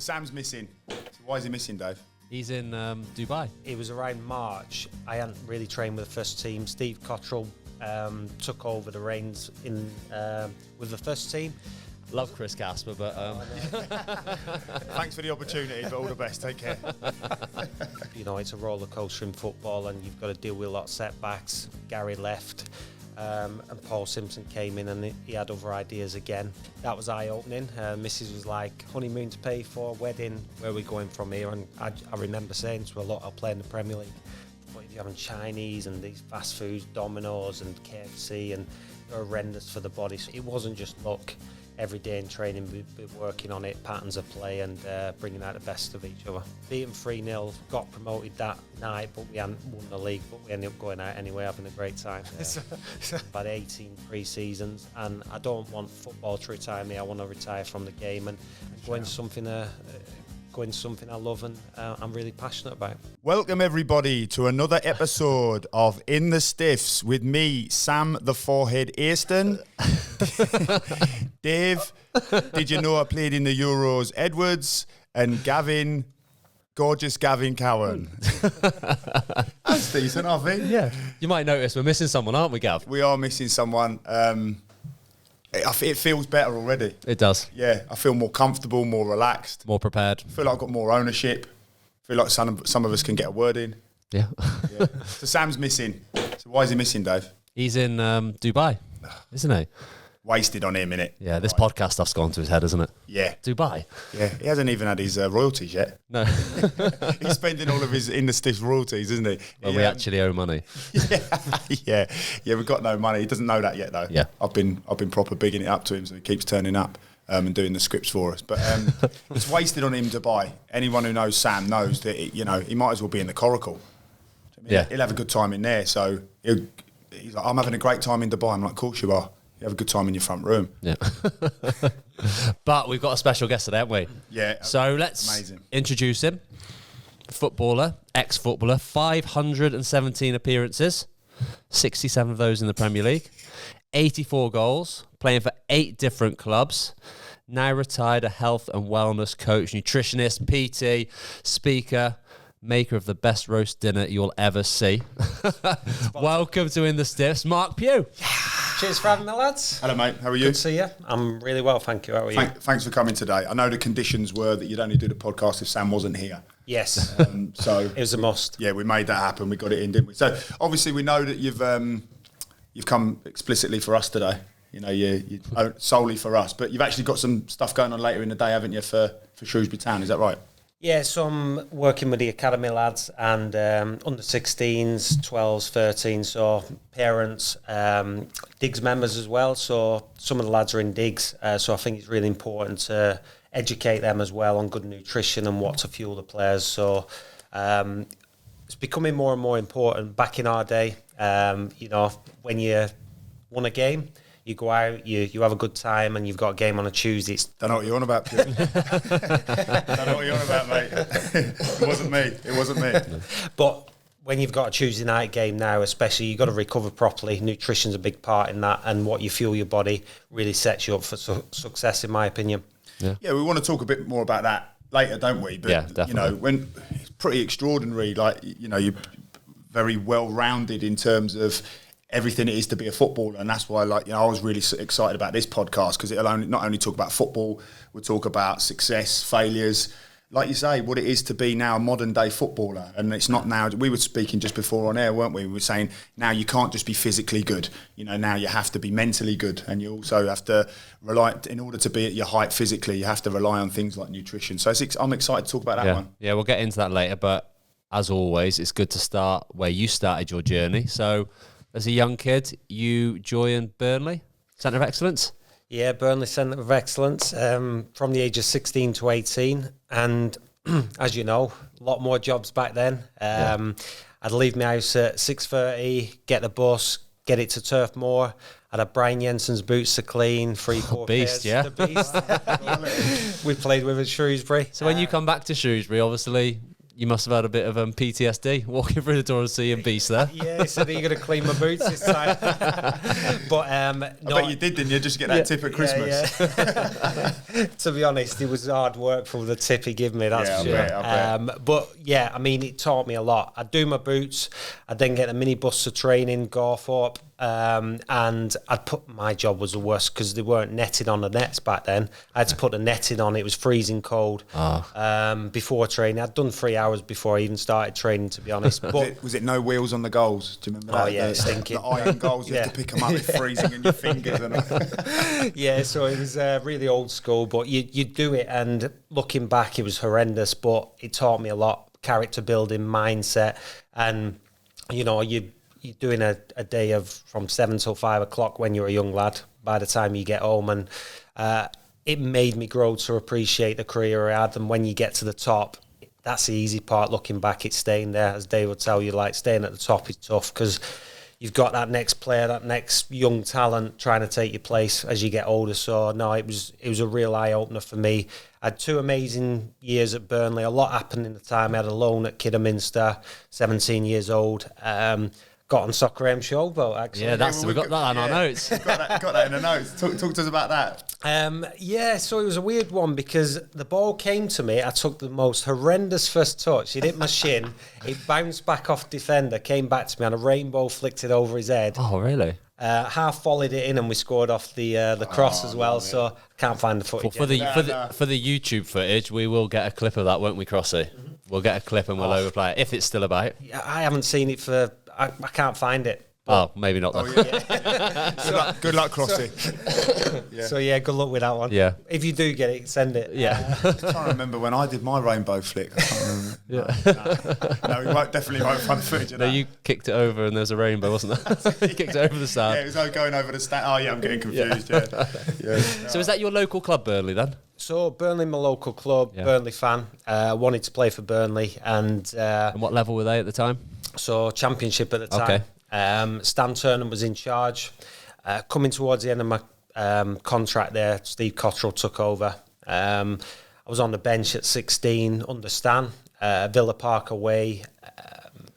Sam's missing. So why is he missing, Dave? He's in Dubai. It was around March. I hadn't really trained with the first team. Steve Cottrell took over the reins with the first team. Love Chris Casper, but Thanks for the opportunity, but all the best. Take care. You know, it's a roller coaster in football, and you've got to deal with a lot of setbacks. Gary left, and Paul Simpson came in, and he had other ideas again. That was eye-opening. Mrs. was like, honeymoon to pay for, wedding, where are we going from here? And I remember saying to a lot, I'll play in the Premier League. But if you're having Chinese and these fast foods, Domino's and KFC, and they're horrendous for the body. So it wasn't just luck. Every day in training, we've been working on it, patterns of play, and bringing out the best of each other. Beaten 3-0, got promoted that night, but we hadn't won the league, but we ended up going out anyway, having a great time. About 18 pre-seasons, and I don't want football to retire me. I want to retire from the game and go into something I love and I'm really passionate about. Welcome everybody to another episode of In the Stiffs with me, Sam the Forehead Easton. Dave, did you know I played in the Euros? Edwards, and Gavin, gorgeous Gavin Cowan. That's decent, I think. yeah, you might notice we're missing someone, aren't we, Gav? We are missing someone. It feels better already. It does. Yeah, I feel more comfortable, more relaxed. More prepared. I feel like I've got more ownership. I feel like some of us can get a word in. Yeah. Yeah. So Sam's missing. So why is he missing, Dave? He's in Dubai, isn't he? Wasted on him, innit? Yeah, this podcast stuff's gone to his head, isn't it? Yeah. Dubai. Yeah, he hasn't even had his royalties yet. No. He's spending all of his In the Stiffs royalties, isn't he? Well, we actually owe money. Yeah, we've got no money. He doesn't know that yet, though. Yeah. I've been proper bigging it up to him, so he keeps turning up and doing the scripts for us. But it's wasted on him Dubai. Anyone who knows Sam knows that he might as well be in the Coracle. Yeah. He'll have a good time in there. So he's like, I'm having a great time in Dubai. I'm like, of course you are. You have a good time in your front room. Yeah. But we've got a special guest today, haven't we? Yeah. So let's introduce him. Footballer, ex-footballer, 517 appearances, 67 of those in the Premier League, 84 goals, playing for 8 different clubs, now retired, a health and wellness coach, nutritionist, PT, speaker, maker of the best roast dinner you'll ever see. Welcome to In the Stiffs, Marc Pugh. Cheers for having me, lads. Hello, mate. How are you? Good to see you. I'm really well, thank you. How are you? Thanks for coming today. I know the conditions were that you'd only do the podcast if Sam wasn't here. Yes. So it was a must. Yeah, we made that happen. We got it in, didn't we? So obviously we know that you've come explicitly for us today. You know, you solely for us, but you've actually got some stuff going on later in the day, haven't you, for Shrewsbury Town? Is that right? Yeah, so I'm working with the academy lads and under 16s, 12s, 13s, so parents, digs members as well. So some of the lads are in digs, so I think it's really important to educate them as well on good nutrition and what to fuel the players. So it's becoming more and more important. Back in our day, you know, when you won a game, you go out, you have a good time, and you've got a game on a Tuesday. Don't know what you're on about, Pugh. Don't know what you're on about, mate. It wasn't me. But when you've got a Tuesday night game now, especially, you've got to recover properly. Nutrition's a big part in that, and what you fuel your body really sets you up for success, in my opinion. Yeah, we want to talk a bit more about that later, don't we? But, yeah, definitely. You know, when it's pretty extraordinary, like, you know, you're very well-rounded in terms of everything it is to be a footballer, and that's why, like, you know, I was really excited about this podcast because it'll not only talk about football, we'll talk about success, failures, like you say, what it is to be now a modern day footballer. And it's not now, we were speaking just before on air, weren't we? We were saying now you can't just be physically good, you know, now you have to be mentally good, and you also have to rely, in order to be at your height physically, you have to rely on things like nutrition. So I'm excited to talk about that one. Yeah, we'll get into that later, but as always, it's good to start where you started your journey. So as a young kid, you joined Burnley Centre of Excellence? Yeah, Burnley Centre of Excellence from the age of 16 to 18. And as you know, a lot more jobs back then. I'd leave my house at 6:30, get the bus, get it to Turf Moor. I'd have Brian Jensen's boots to clean, 3-4 Beast, pairs. yeah. The beast. We played with at Shrewsbury. So when you come back to Shrewsbury, obviously, You must have had a bit of PTSD walking through the door and seeing Beast there. Yeah, he said, "Are you going to clean my boots this time?" But I bet you did, didn't you? Just get that tip at Christmas. Yeah. To be honest, it was hard work for the tip he gave me. That's for sure. I bet. But yeah, I mean, it taught me a lot. I'd do my boots. I'd then get a minibus to training, Garthorpe. And my job was the worst because they weren't netted on the nets back then. I had to put the netting on. It was freezing cold. Before training, I'd done 3 hours before I even started training, to be honest. But was it no wheels on the goals? Do you remember that? Oh yeah, it's stinking. The iron goals, you have to pick them up, it's freezing in your fingers. Yeah, so it was really old school, but you do it, and looking back, it was horrendous, but it taught me a lot, character building, mindset, and you're doing a day of from 7 till 5 o'clock when you're a young lad. By the time you get home, and it made me grow to appreciate the career I had. And when you get to the top, that's the easy part. Looking back, it's staying there. As Dave would tell you, like, staying at the top is tough because you've got that next player, that next young talent trying to take your place as you get older. So no, it was a real eye opener for me. I had 2 amazing years at Burnley. A lot happened in the time. I had a loan at Kidderminster, 17 years old. Got on Soccer M showboat, actually. Yeah, we got that on our notes. got that in the notes. Talk to us about that. So it was a weird one because the ball came to me. I took the most horrendous first touch. It hit my shin. It bounced back off defender, came back to me, and a rainbow flicked it over his head. Oh, really? Half volleyed it in, and we scored off the cross as well. So I can't find the footage. Well, for the YouTube footage, we will get a clip of that, won't we, Crossy? Mm-hmm. We'll get a clip and we'll overplay it if it's still about. Yeah, I haven't seen it for. I can't find it. Oh, maybe not then. Good luck, Crossy. So yeah, good luck with that one. Yeah. If you do get it, send it. Yeah. I'm trying to remember when I did my rainbow flick. I can't remember. Yeah. No, we definitely won't find the footage of that. No, you kicked it over and there's a rainbow, wasn't there? You kicked it over the stand. Yeah, it was going over the stand. Oh yeah, I'm getting confused. Yeah. So is that your local club, Burnley, then? So Burnley, my local club, Burnley fan. Wanted to play for Burnley, and what level were they at the time? So Championship at the time. Okay. Stan Turner was in charge. Coming towards the end of my contract there, Steve Cottrell took over. I was on the bench at 16 under Stan. Villa Park away.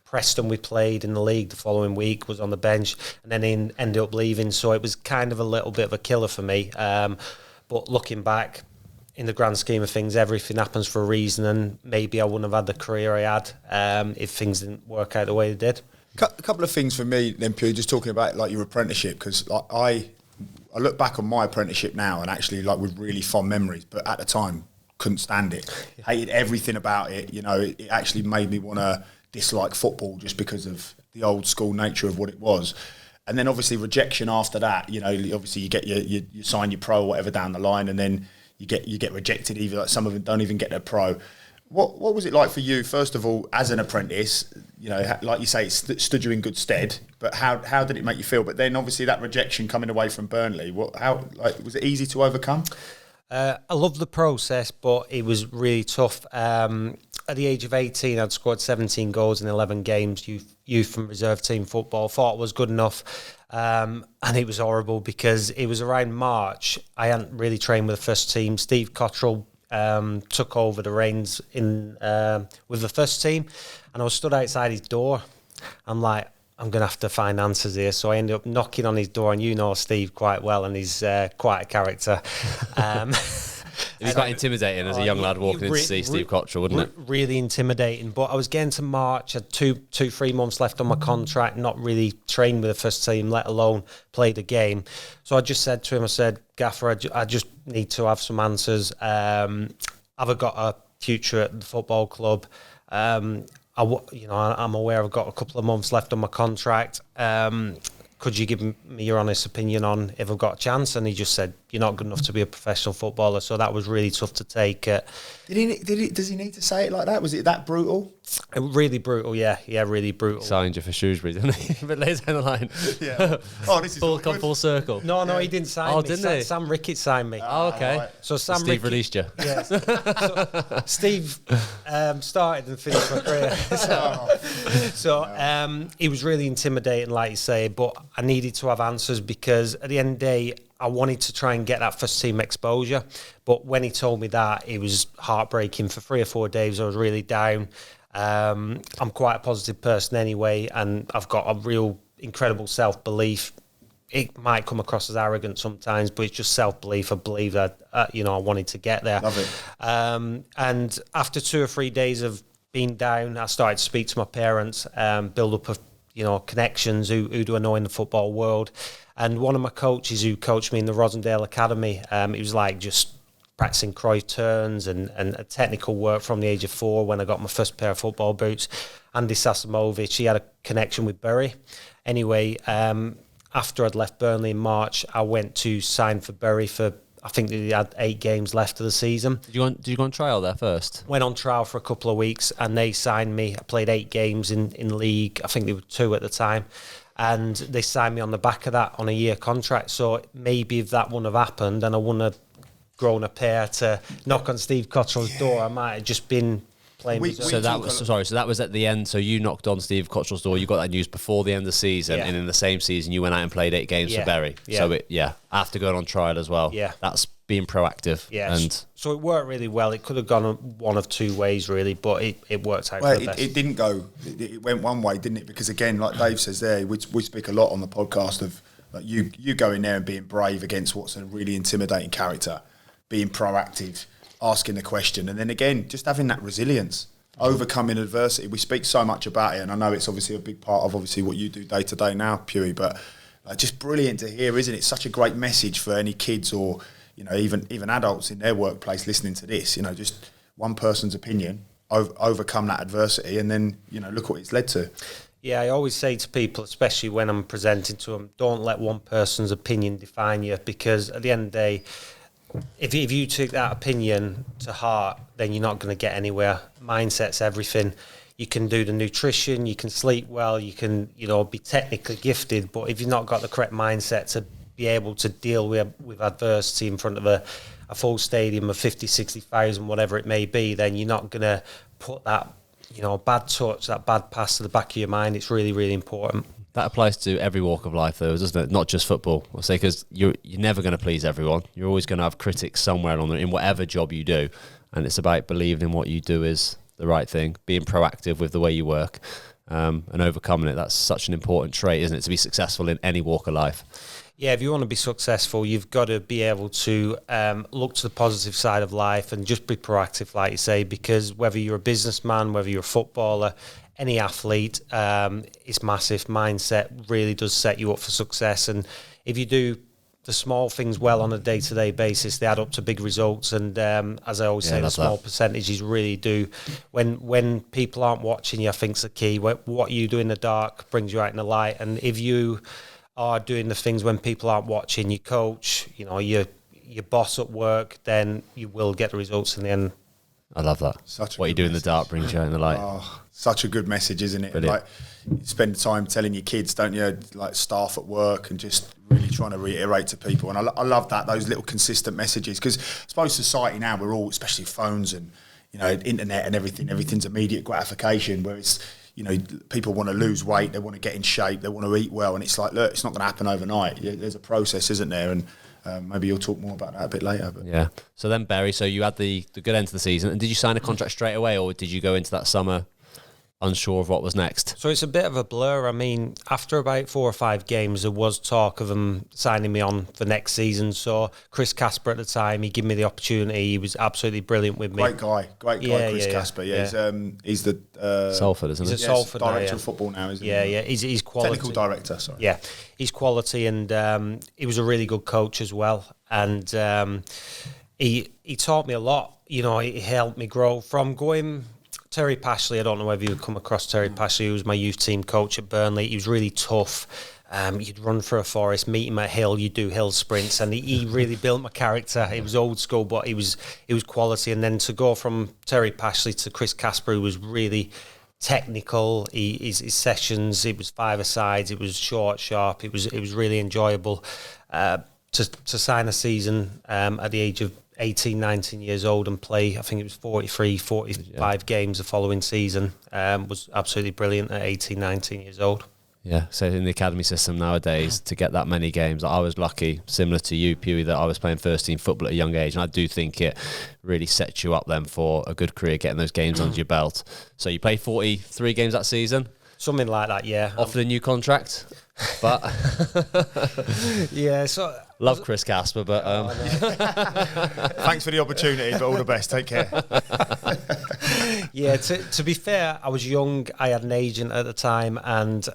Preston we played in the league the following week, was on the bench, and then he ended up leaving. So it was kind of a little bit of a killer for me. But looking back, in the grand scheme of things, everything happens for a reason, and maybe I wouldn't have had the career I had if things didn't work out the way they did. A couple of things for me, then, Pugh, just talking about like your apprenticeship, because I look back on my apprenticeship now and actually like with really fond memories, but at the time couldn't stand it, hated everything about it. It actually made me want to dislike football just because of the old school nature of what it was. And then obviously rejection after that. Obviously you get you sign your pro or whatever down the line, and then you get rejected. Even like some of them don't even get their pro. What was it like for you, first of all, as an apprentice? Like you say, it stood you in good stead. But how did it make you feel? But then obviously that rejection coming away from Burnley, was it easy to overcome? I loved the process, but it was really tough. At the age of 18, I'd scored 17 goals in 11 games, youth and reserve team football. Thought it was good enough. And it was horrible because it was around March. I hadn't really trained with the first team. Steve Cottrell took over the reins with the first team, and I was stood outside his door. I'm like, I'm going to have to find answers here. So I ended up knocking on his door, and you know Steve quite well, and he's quite a character. It'd be quite intimidating as a young lad walking in to see Steve Cottrell, wouldn't it? Really intimidating. But I was getting to March, had 3 months left on my contract, not really trained with the first team, let alone play the game. So I just said to him, I said, Gaffer, I just need to have some answers. Have I got a future at the football club? I'm aware I've got a couple of months left on my contract. Could you give me your honest opinion on if I've got a chance? And he just said, you're not good enough to be a professional footballer. So that was really tough to take. Does he need to say it like that? Was it that brutal? Really brutal, yeah, really brutal. Signed you for Shrewsbury, didn't he? But later down the line. Yeah. Oh, this is full circle. No, he didn't sign me. Didn't he? Sam Ricketts signed me. Oh, okay. Right. So Steve released you. Yeah. So Steve started and finished my career. So he was really intimidating, like you say, but I needed to have answers, because at the end of the day, I wanted to try and get that first team exposure. But when he told me that, it was heartbreaking. For 3 or 4 days, I was really down. I'm quite a positive person anyway, and I've got a real incredible self-belief. It might come across as arrogant sometimes, but it's just self-belief. I believe that, I wanted to get there. Love it. And after 2 or 3 days of being down, I started to speak to my parents, build up connections, who do I know in the football world. And one of my coaches who coached me in the Rosendale Academy, it was like just practicing Cruyff turns and technical work from the age of 4 when I got my first pair of football boots. Andy Sasimovic, he had a connection with Bury. Anyway, after I'd left Burnley in March, I went to sign for Bury for, I think they had 8 games left of the season. Did you go on trial there first? Went on trial for a couple of weeks and they signed me. I played 8 games in league. I think there were 2 at the time. And they signed me on the back of that on a year contract. So maybe if that wouldn't have happened and I wouldn't have grown a pair to knock on Steve Cottrell's door, I might have just been playing. So that was at the end. So you knocked on Steve Cottrell's door. You got that news before the end of the season, and in the same season you went out and played 8 games for Bury. So after going on trial as well. Yeah, that's being proactive. Yeah, and so it worked really well. It could have gone one of 2 ways really, but it worked out. Well, for the best. it didn't go. It went one way, didn't it? Because again, like Dave says there, we speak a lot on the podcast of like you going there and being brave against what's a really intimidating character, being proactive, asking the question, and then again just having that resilience. Overcoming adversity. We speak so much about it, and I know it's obviously a big part of obviously what you do day to day now, Pugh, but just brilliant to hear, isn't it? Such a great message for any kids or even adults in their workplace listening to this. Just one person's opinion, overcome that adversity, and then look what it's led to. Yeah, I always say to people, especially when I'm presenting to them, don't let one person's opinion define you, because at the end of the day, if you took that opinion to heart, then you're not going to get anywhere. Mindset's everything. You can do the nutrition, you can sleep well, you can be technically gifted, but if you've not got the correct mindset to be able to deal with adversity in front of a full stadium of 50, 60,000, whatever it may be, then you're not going to put that bad touch, that bad pass to the back of your mind. It's really, really important. That applies to every walk of life, though, doesn't it? Not just football. I'll say, because you're never going to please everyone. You're always going to have critics somewhere in whatever job you do, and it's about believing in what you do is the right thing, being proactive with the way you work, and overcoming it. That's such an important trait, isn't it, to be successful in any walk of life? Yeah, if you want to be successful, you've got to be able to look to the positive side of life and just be proactive, like you say, because whether you're a businessman, whether you're a footballer, any athlete, it's massive. Mindset really does set you up for success. And if you do the small things well on a day-to-day basis, they add up to big results. And as I always say, the small percentages really do. When people aren't watching you, I think is the key. What you do in the dark brings you out in the light. And if you are doing the things when people aren't watching, you coach, your boss at work, then you will get the results in the end. I love that. What you do in the dark brings you out in the light. Oh, such a good message, isn't it? Brilliant. Like, you spend time telling your kids, don't you, like staff at work, and just really trying to reiterate to people. And I love those little consistent messages, because I suppose society now, we're all, especially phones and internet and everything's immediate gratification, where it's people want to lose weight, they want to get in shape, they want to eat well, and it's like, look, it's not going to happen overnight. There's a process, isn't there? And maybe you'll talk more about that a bit later. But yeah. So then, Bury, so you had the good end to the season, and did you sign a contract straight away, or did you go into that summer unsure of what was next? So it's a bit of a blur. I mean, after about 4 or 5 games, there was talk of them signing me on for next season. So Chris Casper at the time, he gave me the opportunity. He was absolutely brilliant with me. Great guy, Chris Casper. Yeah, he's the Salford, isn't he? He's at Salford director of football now, isn't he? Yeah. He's quality. Technical director, sorry. Yeah, he's quality, and he was a really good coach as well. And he taught me a lot. He helped me grow from going. Terry Pashley, I don't know whether you've come across Terry Pashley, who was my youth team coach at Burnley. He was really tough. You'd run through a forest, meet him at hill, you'd do hill sprints, and he really built my character. He was old school, but he was quality. And then to go from Terry Pashley to Chris Casper, who was really technical. His sessions, it was 5-a-sides, it was short, sharp. It was really enjoyable. To sign a season at the age of 18, 19 years old and play, I think it was 43, 45 games the following season, was absolutely brilliant at 18, 19 years old. Yeah, so in the academy system nowadays, to get that many games, I was lucky, similar to you, Pugh, that I was playing first team football at a young age, and I do think it really sets you up then for a good career, getting those games under your belt. So you play 43 games that season? Something like that, yeah. Offered a new contract, but... yeah, so... Love Chris Casper, but... Thanks for the opportunity, but all the best. Take care. Yeah, to be fair, I was young. I had an agent at the time, and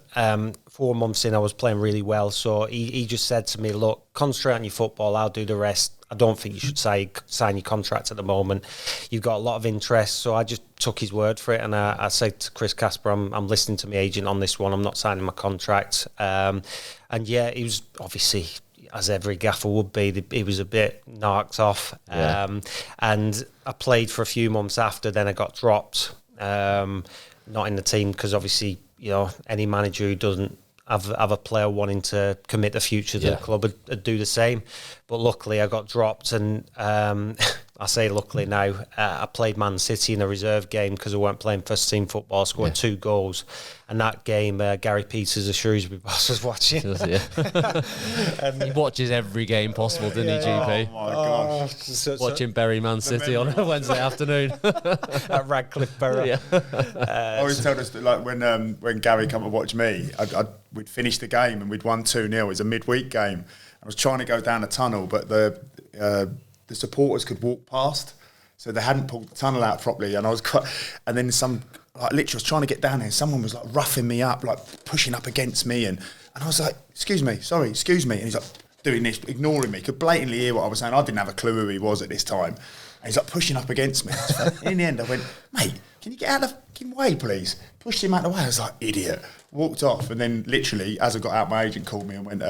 4 months in, I was playing really well. So he just said to me, look, concentrate on your football. I'll do the rest. I don't think you should sign your contract at the moment. You've got a lot of interest. So I just took his word for it. And I said to Chris Casper, I'm listening to my agent on this one. I'm not signing my contract. And yeah, he was obviously... as every gaffer would be, he was a bit knocked off. Yeah. And I played for a few months after, then I got dropped, not in the team, because obviously, you know, any manager who doesn't have a player wanting to commit the future to the club would do the same. But luckily I got dropped, and I say luckily now, I played Man City in a reserve game because I weren't playing first team football, scored 2 goals. And that game, Gary Peters, the Shrewsbury boss, was watching. He watches every game possible, didn't he, GP? Oh, my gosh. Watching Bury Man City on a Wednesday afternoon. At Radcliffe Borough. Yeah. I always tell us that, like, when Gary come to watch me, we'd finished the game and we'd won 2-0. It was a midweek game. I was trying to go down a tunnel, but the supporters could walk past, so they hadn't pulled the tunnel out properly. And then literally I was trying to get down there, and someone was like roughing me up, like pushing up against me, and I was like, excuse me, and he's like doing this, ignoring me, could blatantly hear what I was saying. I didn't have a clue who he was at this time, and he's like pushing up against me. In the end I went, mate, can you get out of the fucking way, please? Pushed him out of the way. I was like, idiot. Walked off, and then literally as I got out, my agent called me and went,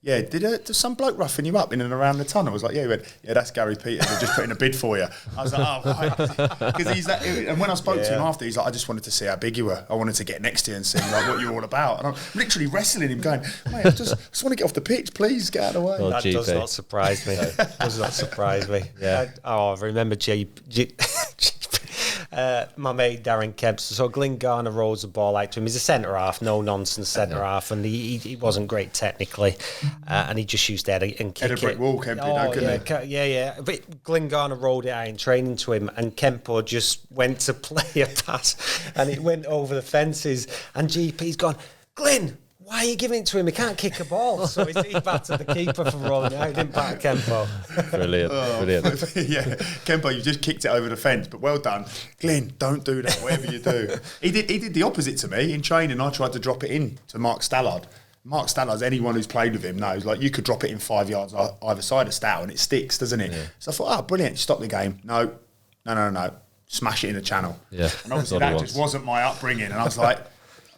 yeah, did some bloke roughing you up in and around the tunnel? I was like, yeah. He went, yeah, that's Gary Peters. They're just putting a bid for you. I was like, oh, right. Because he's that. And when I spoke to him after, he's like, I just wanted to see how big you were. I wanted to get next to you and see like what you're all about. And I'm literally wrestling him, going, mate, I just want to get off the pitch. Please get out of the way. That GP. Does not surprise me. Does not surprise me. Yeah. I remember my mate Darren Kemp. So Glyn Garner rolls the ball out to him. He's a centre half, no nonsense centre half, and he wasn't great technically, and he just used that and kick Had a brick wall, Kempo, couldn't he? Yeah. But Glyn Garner rolled it out in training to him, and Kempo just went to play a pass, and it went over the fences, and GP's gone, Glyn, why are you giving it to him? He can't kick a ball. So he battered the keeper for rolling it out. He didn't batter Kempo. Brilliant. Yeah, Kempo, you just kicked it over the fence, but well done. Glenn, don't do that, whatever you do. He did the opposite to me. In training, I tried to drop it in to Mark Stallard. Mark Stallard, anyone who's played with him knows, like, you could drop it in 5 yards either side of Stow and it sticks, doesn't it? Yeah. So I thought, oh, brilliant, stop the game. No. Smash it in the channel. Yeah. And obviously that just wasn't my upbringing. And I was like,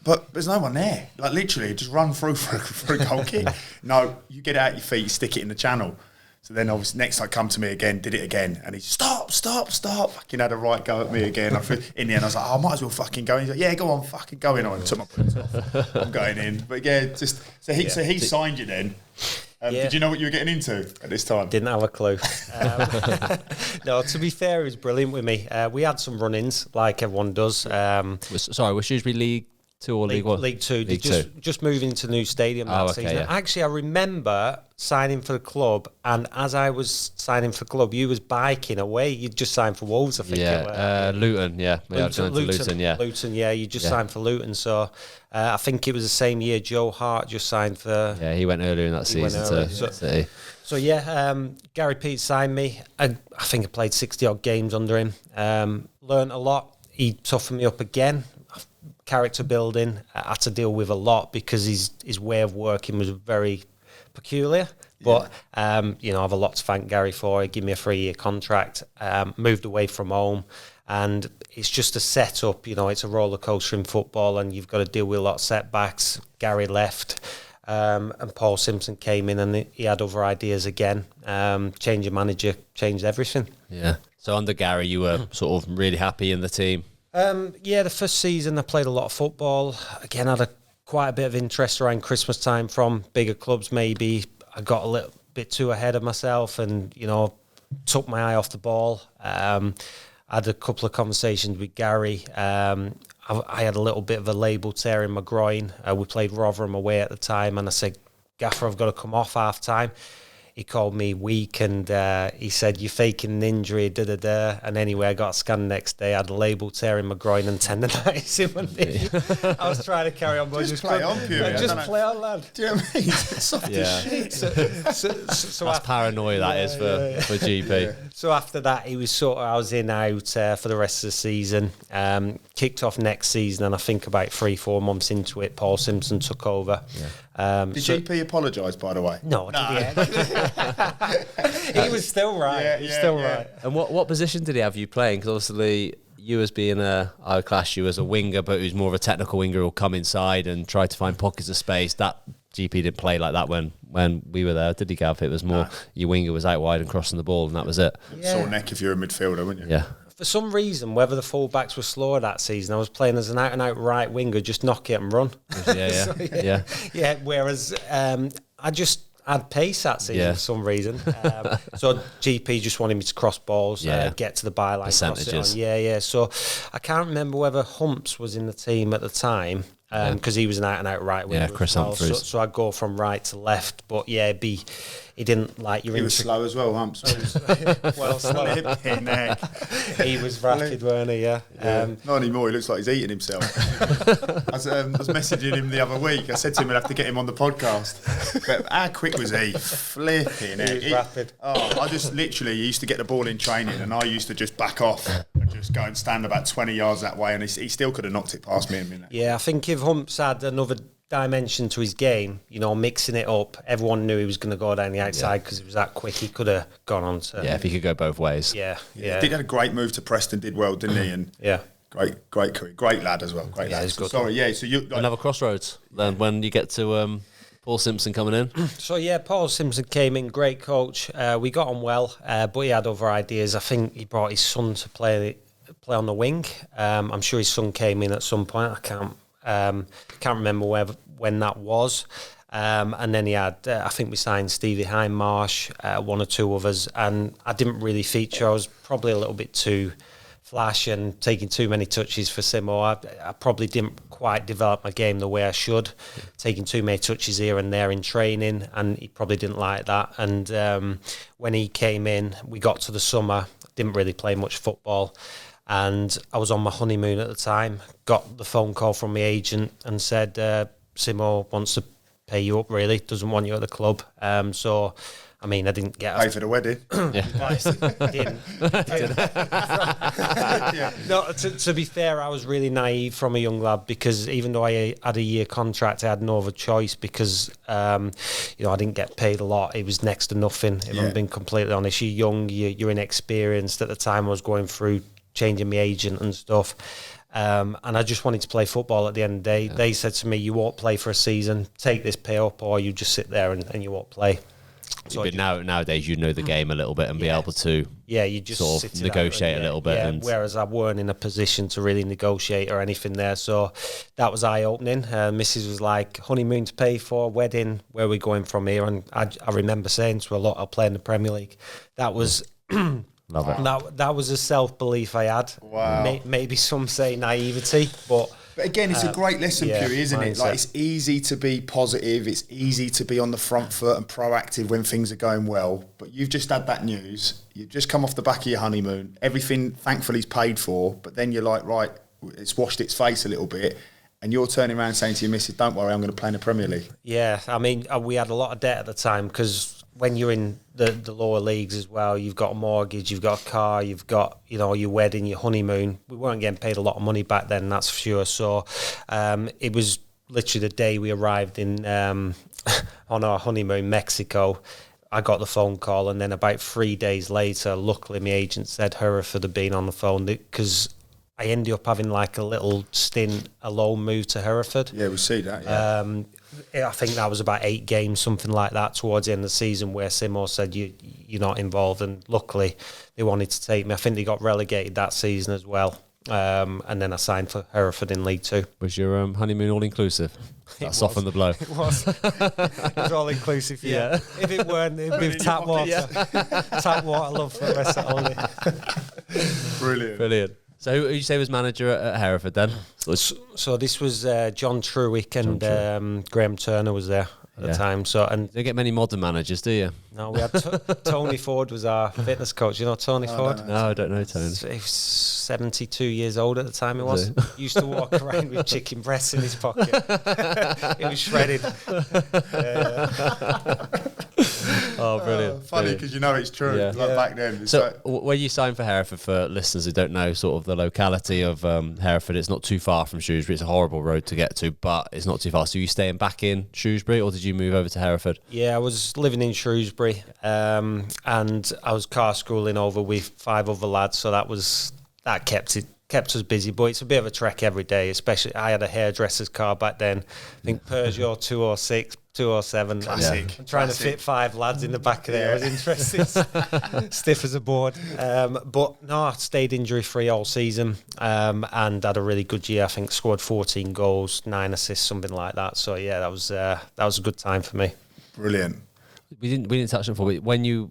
but there's no one there. Like, literally, just run through for a goal kick. No, you get out your feet, stick it in the channel. So then, obviously, next time come to me again, did it again. And he stop. Fucking had a right go at me again. In the end, I was like, oh, I might as well fucking go in. He's like, yeah, go on, fucking go in. I took my boots off. I'm going in. But yeah, just, so he signed you then. Did you know what you were getting into at this time? Didn't have a clue. No, to be fair, he was brilliant with me. We had some run-ins, like everyone does. Sorry, was Shrewsbury League 2 or League 1? League 2. League 2. Just moving into the new stadium that season. Yeah. Actually, I remember signing for the club, and as I was signing for the club, you was biking away. You just signed for Wolves, I think. Luton, yeah. Luton, yeah. You just signed for Luton, so I think it was the same year Joe Hart just signed for... Yeah, he went earlier in that season to City. So Gary Pete signed me. I think I played 60-odd games under him. Learned a lot. He toughened me up again. Character building, I had to deal with a lot because his way of working was very peculiar. But, I have a lot to thank Gary for. He gave me a 3-year contract, moved away from home. And it's just a setup, it's a roller coaster in football and you've got to deal with a lot of setbacks. Gary left and Paul Simpson came in and he had other ideas again. Change of manager changed everything. Yeah. So under Gary, you were sort of really happy in the team? The first season I played a lot of football. Again, I had quite a bit of interest around Christmas time from bigger clubs maybe. I got a little bit too ahead of myself and, took my eye off the ball. I had a couple of conversations with Gary. I I had a little bit of a label tear in my groin. We played Rotherham away at the time, and I said, Gaffer, I've got to come off half time. He called me weak, and he said, you're faking an injury, da-da-da. And anyway, I got a scan the next day. I had a label tear in my groin and tendonitis in my knee. I was trying to carry on, but just play on, Pugh. Just play on, lad. Do you know what I mean? It's soft as shit. So That's paranoia, that is, for GP. Yeah. So after that, he was I was in out for the rest of the season. Kicked off next season, and I think about 3-4 months into it, Paul Simpson took over. Did GP apologise, by the way? No. He was still right. He was still right. And what position did he have you playing? Because obviously you as being I would class you as a winger, but who's more of a technical winger who'll come inside and try to find pockets of space. That GP didn't play like that when we were there, did he, Gav? It was more your winger was out wide and crossing the ball, and that was it. Sore neck if you're a midfielder, wouldn't you? Yeah. For some reaon, whether the fullbacks were slower that season, I was playing as an out-and-out right winger, just knock it and run. Yeah. Whereas I just had pace that season for some reason. So GP just wanted me to cross balls, get to the byline, cross it on. So I can't remember whether Humps was in the team at the time, because he was an out-and-out right winger. Yeah, Chris Humphreys. So I'd go from right to left, but he didn't like your. He was slow as well, Humps. Well, slow. He was rapid, weren't he? Yeah. Not anymore. He looks like he's eating himself. I was messaging him the other week. I said to him, "I'd have to get him on the podcast." But how quick was he? Flipping it. He was rapid. I just literally used to get the ball in training, and I used to just back off and just go and stand about 20 yards that way, and he still could have knocked it past me in a minute. Yeah, I think if Humps had another dimension to his game, mixing it up, everyone knew he was going to go down the outside because he was that quick. He could have gone on to... Yeah, if he could go both ways. Yeah. He did have a great move to Preston, did well, didn't he? And great career. Great lad as well. Great lad. He's good. Sorry, so you... Another crossroads then when you get to Paul Simpson coming in. So, Paul Simpson came in, great coach. We got on well, but he had other ideas. I think he brought his son to play on the wing. I'm sure his son came in at some point. I can't remember when that was. And then he had, I think we signed Stevie Hindmarsh, one or two others, and I didn't really feature. I was probably a little bit too flash and taking too many touches for Simo. I probably didn't quite develop my game the way I should, taking too many touches here and there in training, and he probably didn't like that. And when he came in, we got to the summer, didn't really play much football. And I was on my honeymoon at the time, got the phone call from my agent and said, Simo wants to pay you up, really, doesn't want you at the club. So, I mean, I didn't get... Pay for the wedding. Didn't. No, to be fair, I was really naive from a young lad, because even though I had a year contract, I had no other choice, because, I didn't get paid a lot. It was next to nothing, if I'm being completely honest. You're young, you're inexperienced. At the time, I was going through changing my agent and stuff, and I just wanted to play football at the end of the day. They said to me, you won't play for a season, take this pay up, or you just sit there and you won't play. So but nowadays you know the game a little bit and be able to you just sort of negotiate a little bit. And whereas I weren't in a position to really negotiate or anything there. So that was eye-opening. Mrs. was like, honeymoon to pay for, wedding, where are we going from here? And I remember saying to her, look, I'll play in the Premier League. That was... Love it. That was a self-belief I had. Wow. Maybe some say naivety, but again, it's a great lesson, Pugh, isn't it? Like, it's easy to be positive, it's easy to be on the front foot and proactive when things are going well, but you've just had that news, you've just come off the back of your honeymoon, everything thankfully is paid for, but then you're like, right, it's washed its face a little bit, and you're turning around saying to your missus, don't worry, I'm going to play in the Premier League. Yeah, I mean, we had a lot of debt at the time, because when you're in the lower leagues as well, you've got a mortgage, you've got a car, you've got, your wedding, your honeymoon. We weren't getting paid a lot of money back then, that's for sure. So it was literally the day we arrived in on our honeymoon, Mexico, I got the phone call, and then about 3 days later, luckily my agent said Hereford had been on the phone, because I ended up having like a little stint, a loan move to Hereford. Yeah, we see that, yeah. I think that was about 8 games, something like that, towards the end of the season, where Simo said, you're not involved, and luckily they wanted to take me. I think they got relegated that season as well, and then I signed for Hereford in League 2. Was your honeymoon all-inclusive? That softened the blow. It was. It was all-inclusive, yeah. If it weren't, it'd be tap water. Tap water, love for the rest of the holiday. Brilliant. So who you say was manager at Hereford then? So this was John Truick and Graham Turner was there at the time. So and you don't get many modern managers, do you? no, we had Tony Ford was our fitness coach. You know Tony Ford? No, I don't know Tony. He was 72 years old at the time. He was. He used to walk around with chicken breasts in his pocket. He was shredded. Oh, brilliant! Funny because you know it's true. Yeah. Back then. So when you signed for Hereford, for listeners who don't know sort of the locality of Hereford, it's not too far from Shrewsbury. It's a horrible road to get to, but it's not too far. So you staying back in Shrewsbury, or did you move over to Hereford? Yeah, I was living in Shrewsbury, and I was car schooling over with 5 other lads, so that kept us busy. But it's a bit of a trek every day, especially I had a hairdresser's car back then. I think Peugeot 206, 207. Classic. I'm trying to fit 5 lads in the back of there. I was interested. Stiff as a board. But no, I stayed injury free all season, and had a really good year. I think scored 14 goals, 9 assists, something like that. So yeah, that was a good time for me. Brilliant. We didn't touch on it before, but when you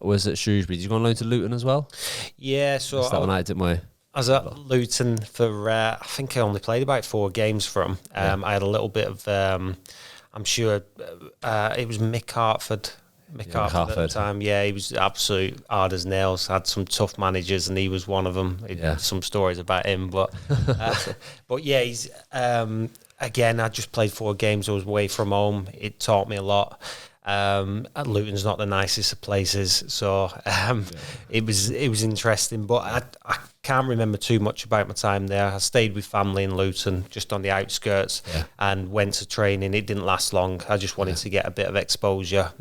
was at Shrewsbury, did you go on loan to Luton as well? Yeah, so That's that one out, didn't we? I was at Luton for I think I only played about 4 games for him. I had a little bit of I'm sure it was Mick Hartford. Mick Hartford at the time. Yeah, he was absolute hard as nails. Had some tough managers, and he was one of them. Some stories about him, but yeah, he's again. I just played 4 games. I was away from home. It taught me a lot. Luton's not the nicest of places, so it was interesting. But I can't remember too much about my time there. I stayed with family in Luton, just on the outskirts, and went to training. It didn't last long. I just wanted to get a bit of exposure,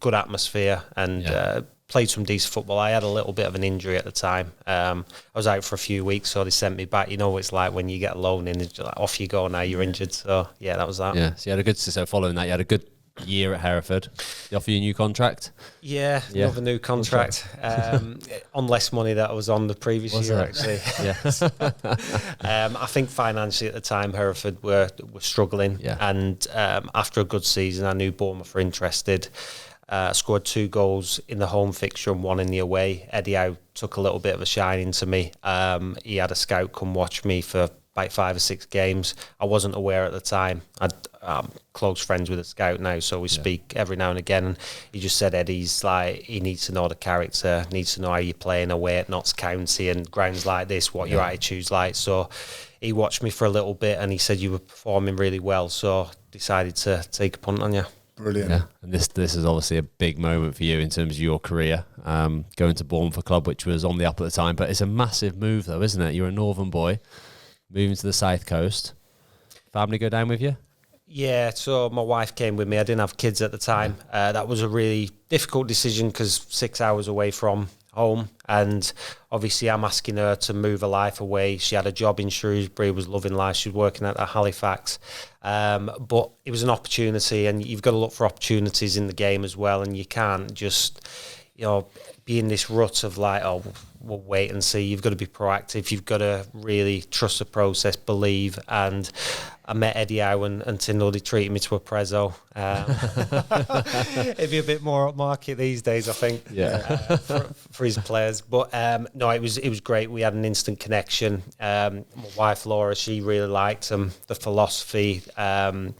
good atmosphere, and played some decent football. I had a little bit of an injury at the time. I was out for a few weeks, so they sent me back. You know what it's like when you get a loan in, it's like, off you go, now you're injured. So yeah, that was that. Yeah, so you had following that, you had a good year at Hereford. They offer you a new contract? Yeah, another new contract. On less money that I was on the previous year, actually. I think financially at the time, Hereford were struggling. Yeah. And after a good season, I knew Bournemouth were interested. Scored 2 goals in the home fixture and 1 in the away. Eddie Howe took a little bit of a shine into me. He had a scout come watch me for about 5 or 6 games. I wasn't aware at the time. I'm close friends with a scout now, so we speak every now and again. And he just said, Eddie's like, he needs to know the character, needs to know how you're playing away at Notts County and grounds like this, what your attitude's like. So he watched me for a little bit, and he said you were performing really well, so decided to take a punt on you. Brilliant. Yeah, and this is obviously a big moment for you in terms of your career, going to Bournemouth, a club which was on the up at the time. But it's a massive move, though, isn't it? You're a northern boy, moving to the south coast. Family go down with you? Yeah, so my wife came with me. I didn't have kids at the time. That was a really difficult decision because 6 hours away from home, and obviously I'm asking her to move her life away. She had a job in Shrewsbury, was loving life. She was working at Halifax, but it was an opportunity, and you've got to look for opportunities in the game as well, and you can't just be in this rut of like, oh, we'll wait and see. You've got to be proactive. You've got to really trust the process, believe. And I met Eddie Howe and Tyndall. They treated me to a prezzo. It'd be a bit more upmarket these days, I think, for his players. But no, it was great. We had an instant connection. My wife, Laura, she really liked him, the philosophy, the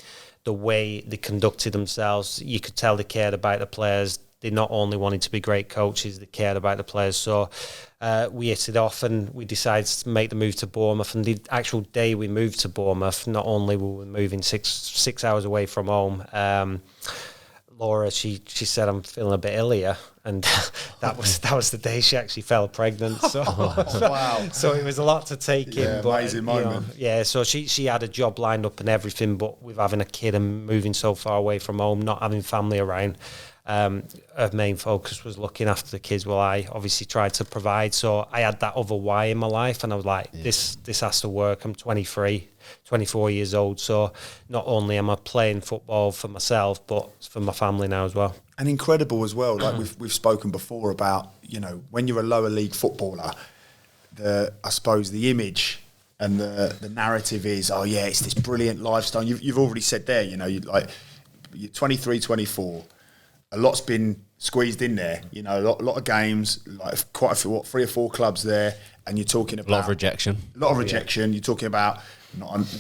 way they conducted themselves. You could tell they cared about the players. They not only wanted to be great coaches, they cared about the players. So we hit it off, and we decided to make the move to Bournemouth. And the actual day we moved to Bournemouth, not only were we moving six hours away from home, Laura, she said, I'm feeling a bit ill here. And that was the day she actually fell pregnant. So wow. So it was a lot to take in. But, amazing moment. So she had a job lined up and everything, but with having a kid and moving so far away from home, not having family around, her main focus was looking after the kids while I obviously tried to provide. So I had that other why in my life, and I was like, this has to work. I'm 23, 24 years old, so not only am I playing football for myself, but for my family now as well. And incredible as well, like we've spoken before about, when you're a lower league footballer, I suppose the image and the narrative is, oh yeah, it's this brilliant lifestyle. You've already said there, you're 23, 24. A lot's been squeezed in there. You know, a lot of games, like quite a few, 3 or 4 clubs there, and you're talking about A lot of rejection. A lot of rejection. You're talking about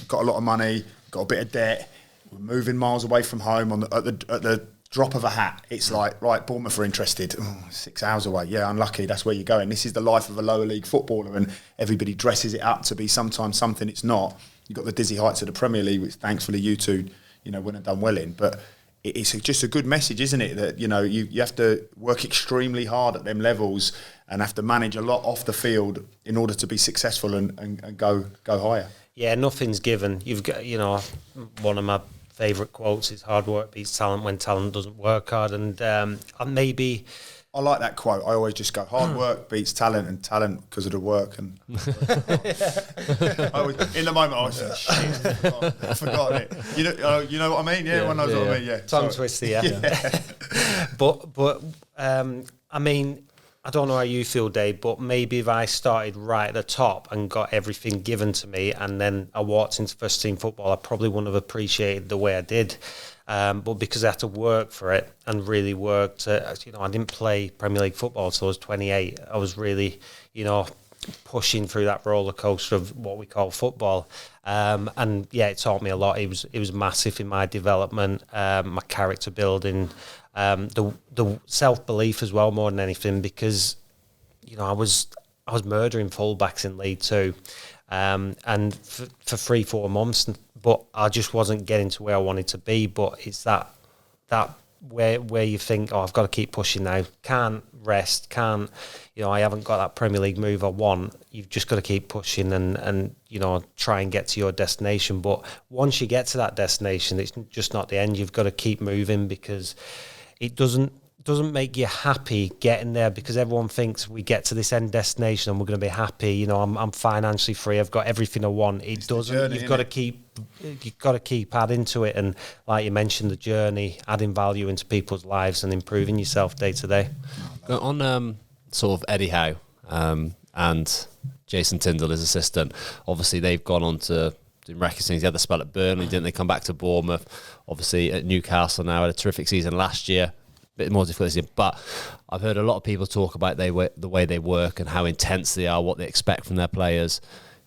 got a lot of money, got a bit of debt. We're moving miles away from home at the drop of a hat. It's like, right, Bournemouth are interested. 6 hours away. Yeah, unlucky. That's where you're going. This is the life of a lower league footballer, and everybody dresses it up to be sometimes something it's not. You've got the dizzy heights of the Premier League, which thankfully you two, wouldn't have done well in. But it's just a good message, isn't it? That, you have to work extremely hard at them levels and have to manage a lot off the field in order to be successful and go higher. Yeah, nothing's given. You've got, one of my favourite quotes is hard work beats talent when talent doesn't work hard. And maybe... I like that quote. I always just go, hard work beats talent, and talent because of the work. And in the moment, I was like, shit, I've forgotten it. You know what I mean? Yeah, everyone knows what I mean. Yeah, tongue twister. Yeah. But I mean, I don't know how you feel, Dave, but maybe if I started right at the top and got everything given to me, and then I walked into first team football, I probably wouldn't have appreciated the way I did. But because I had to work for it and really worked, I didn't play Premier League football until I was 28. I was really, pushing through that roller coaster of what we call football. And yeah, it taught me a lot. It was massive in my development, my character building, the self-belief as well, more than anything, because, I was murdering fullbacks in League Two, and for 3-4 months. But I just wasn't getting to where I wanted to be. But it's that where you think, I've got to keep pushing now. Can't rest. Can't. I haven't got that Premier League move I want. You've just got to keep pushing and try and get to your destination. But once you get to that destination, it's just not the end. You've got to keep moving, because it doesn't make you happy getting there, because everyone thinks we get to this end destination and we're going to be happy. I'm financially free. I've got everything I want. It doesn't. Journey, you've got to keep adding to it, and like you mentioned, the journey, adding value into people's lives and improving yourself day to day. On sort of Eddie Howe and Jason Tyndall, his assistant, obviously they've gone on to do record things. They had the spell at Burnley, didn't they? Come back to Bournemouth, obviously at Newcastle now, had a terrific season last year. Bit more difficult this year, but I've heard a lot of people talk about the way they work and how intense they are, what they expect from their players.